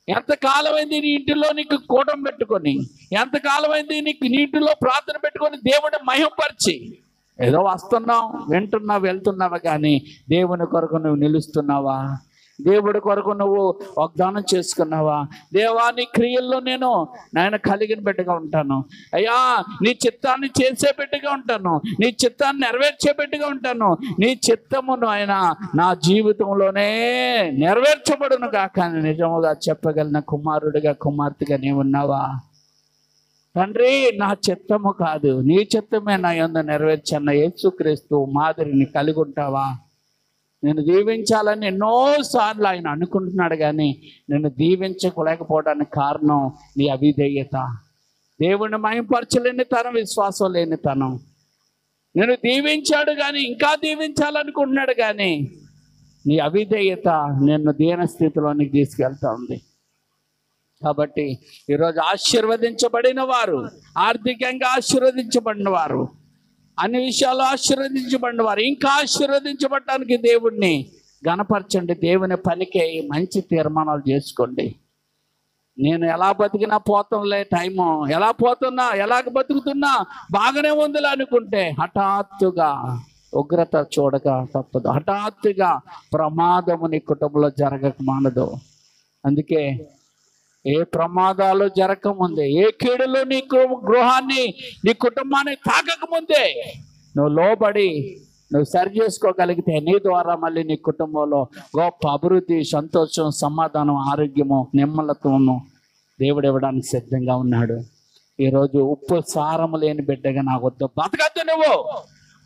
ఎంతకాలమైంది నీ ఇంటిలో నీకు కూటం పెట్టుకొని, ఎంతకాలమైంది నీకు నీ ఇంటిలో ప్రార్థన పెట్టుకొని దేవుడిని మహిమపరిచి, ఏదో వస్తున్నావు, వింటున్నావు, వెళ్తున్నావా, కానీ దేవుని కొరకు నువ్వు నిలుస్తున్నావా? దేవుడి కొరకు నువ్వు వాగ్దానం చేసుకున్నావా? దేవా, నీ క్రియల్లో నేను కలిగిన బిడ్డగా ఉంటాను అయ్యా, నీ చిత్తాన్ని చేసే బిడ్డగా ఉంటాను, నీ చిత్తాన్ని నెరవేర్చే బిడ్డగా ఉంటాను, నీ చిత్తమును ఆయన నా జీవితంలోనే నెరవేర్చబడును కాక నిజముగా చెప్పగలిగిన కుమారుడిగా, కుమార్తెగా నీవు ఉన్నావా? తండ్రి, నా చిత్తము కాదు, నీ చిత్తమే నా యందు నెరవేర్చన్న యేసుక్రీస్తు మాదిరిని కలిగి ఉంటావా? నేను దీవించాలని ఎన్నోసార్లు ఆయన అనుకుంటున్నాడు, కానీ నేను దీవించలేకపోవడానికి కారణం నీ అవిధేయత, దేవుణ్ణి మహిమపరచలేని తనం, విశ్వాసం లేని తనం. నేను దీవించాడు కానీ ఇంకా దీవించాలనుకుంటున్నాడు, కానీ నీ అవిధేయత నిన్ను దీన స్థితిలోనికి తీసుకెళ్తా ఉంది. కాబట్టి ఈరోజు ఆశీర్వదించబడిన వారు, ఆర్థికంగా ఆశీర్వదించబడిన వారు, అన్ని విషయాలు ఆశీర్వదించబడిన వారు ఇంకా ఆశీర్వదించబడటానికి దేవుణ్ణి గణపరచండి. దేవుని పనికి మంచి తీర్మానాలు చేసుకోండి. నేను ఎలా బతికినా పోతంలే, టైము ఎలా పోతున్నా, ఎలాగ బతుకుతున్నా బాగానే ఉందిలే అనుకుంటే హఠాత్తుగా ఉగ్రత చూడక తప్పదు. హఠాత్తుగా ప్రమాదము నీ కుటుంబంలో జరగక మానదు. అందుకే ఏ ప్రమాదాలు జరగకముందే, ఏ కీడులు నీ గృహాన్ని, నీ కుటుంబాన్ని తాకకముందే నువ్వు లోబడి నువ్వు సరి చేసుకోగలిగితే నీ ద్వారా మళ్ళీ నీ కుటుంబంలో గొప్ప అభివృద్ధి, సంతోషం, సమాధానం, ఆరోగ్యము, నిమ్మలత్వము దేవుడు ఇవ్వడానికి సిద్ధంగా ఉన్నాడు. ఈరోజు ఉప్పు సారము లేని బిడ్డగా నా వద్ద బతకద్దు, నువ్వు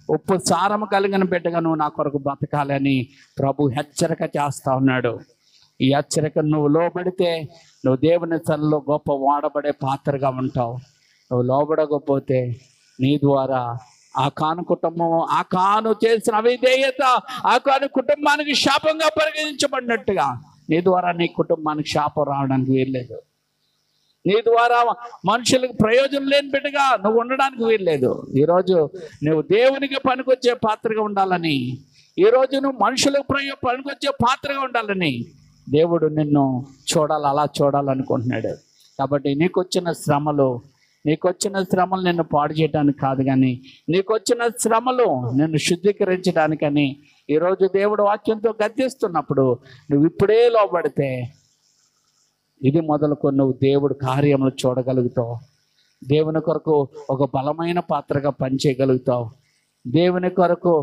ఉప్పు సారము కలిగిన బిడ్డగా నువ్వు నా కొరకు బతకాలని ప్రభు హెచ్చరిక చేస్తా ఉన్నాడు. ఈ హెచ్చరిక నువ్వు లోబడితే నువ్వు దేవుని సన్నిధిలో గొప్ప వాడబడే పాత్రగా ఉంటావు. నువ్వు లోబడకపోతే నీ ద్వారా ఆ కాను కుటుంబం, ఆ కాను చేసిన అవిధేయత ఆ కాను కుటుంబానికి శాపంగా పరిగణించబడినట్టుగా నీ ద్వారా నీ కుటుంబానికి శాపం రావడానికి వీల్లేదు. నీ ద్వారా మనుషులకు ప్రయోజనం లేని బిడ్డగా నువ్వు ఉండడానికి వీల్లేదు. ఈరోజు నువ్వు దేవునికి పనికొచ్చే పాత్రగా ఉండాలని, ఈరోజు నువ్వు మనుషులకు పనికొచ్చే పాత్రగా ఉండాలని దేవుడు నిన్ను అలా చూడాలనుకుంటున్నాడు. కాబట్టి నీకొచ్చిన శ్రమలు నిన్ను పాడు చేయడానికి కాదు, కానీ నీకొచ్చిన శ్రమలు నిన్ను శుద్ధీకరించడానికని ఈరోజు దేవుడు వాక్యంతో గద్దిస్తున్నప్పుడు నువ్వు ఇప్పుడే లోబడితే ఇది మొదలుకొని నువ్వు దేవుడు కార్యములు చూడగలుగుతావు. దేవుని కొరకు ఒక బలమైన పాత్రగా పనిచేయగలుగుతావు. దేవుని కొరకు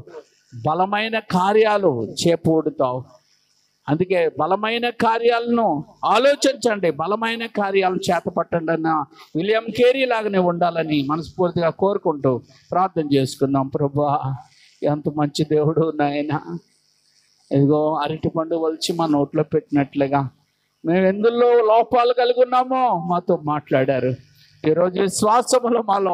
బలమైన కార్యాలు చేపూడుతావు. అందుకే బలమైన కార్యాలను ఆలోచించండి, బలమైన కార్యాలను చేతపట్టండి అన్న విలియం కేరీ లాగానే ఉండాలని మనస్ఫూర్తిగా కోరుకుంటూ ప్రార్థన చేసుకుందాం. ప్రభువా, ఎంత మంచి దేవుడు నాయన. ఇదిగో అరటి పండు వలిచి మా నోట్లో పెట్టినట్లుగా మేము ఎందులో లోపాలు కలిగి ఉన్నామో మాతో మాట్లాడారు. ఈరోజు విశ్వాసములో మాలో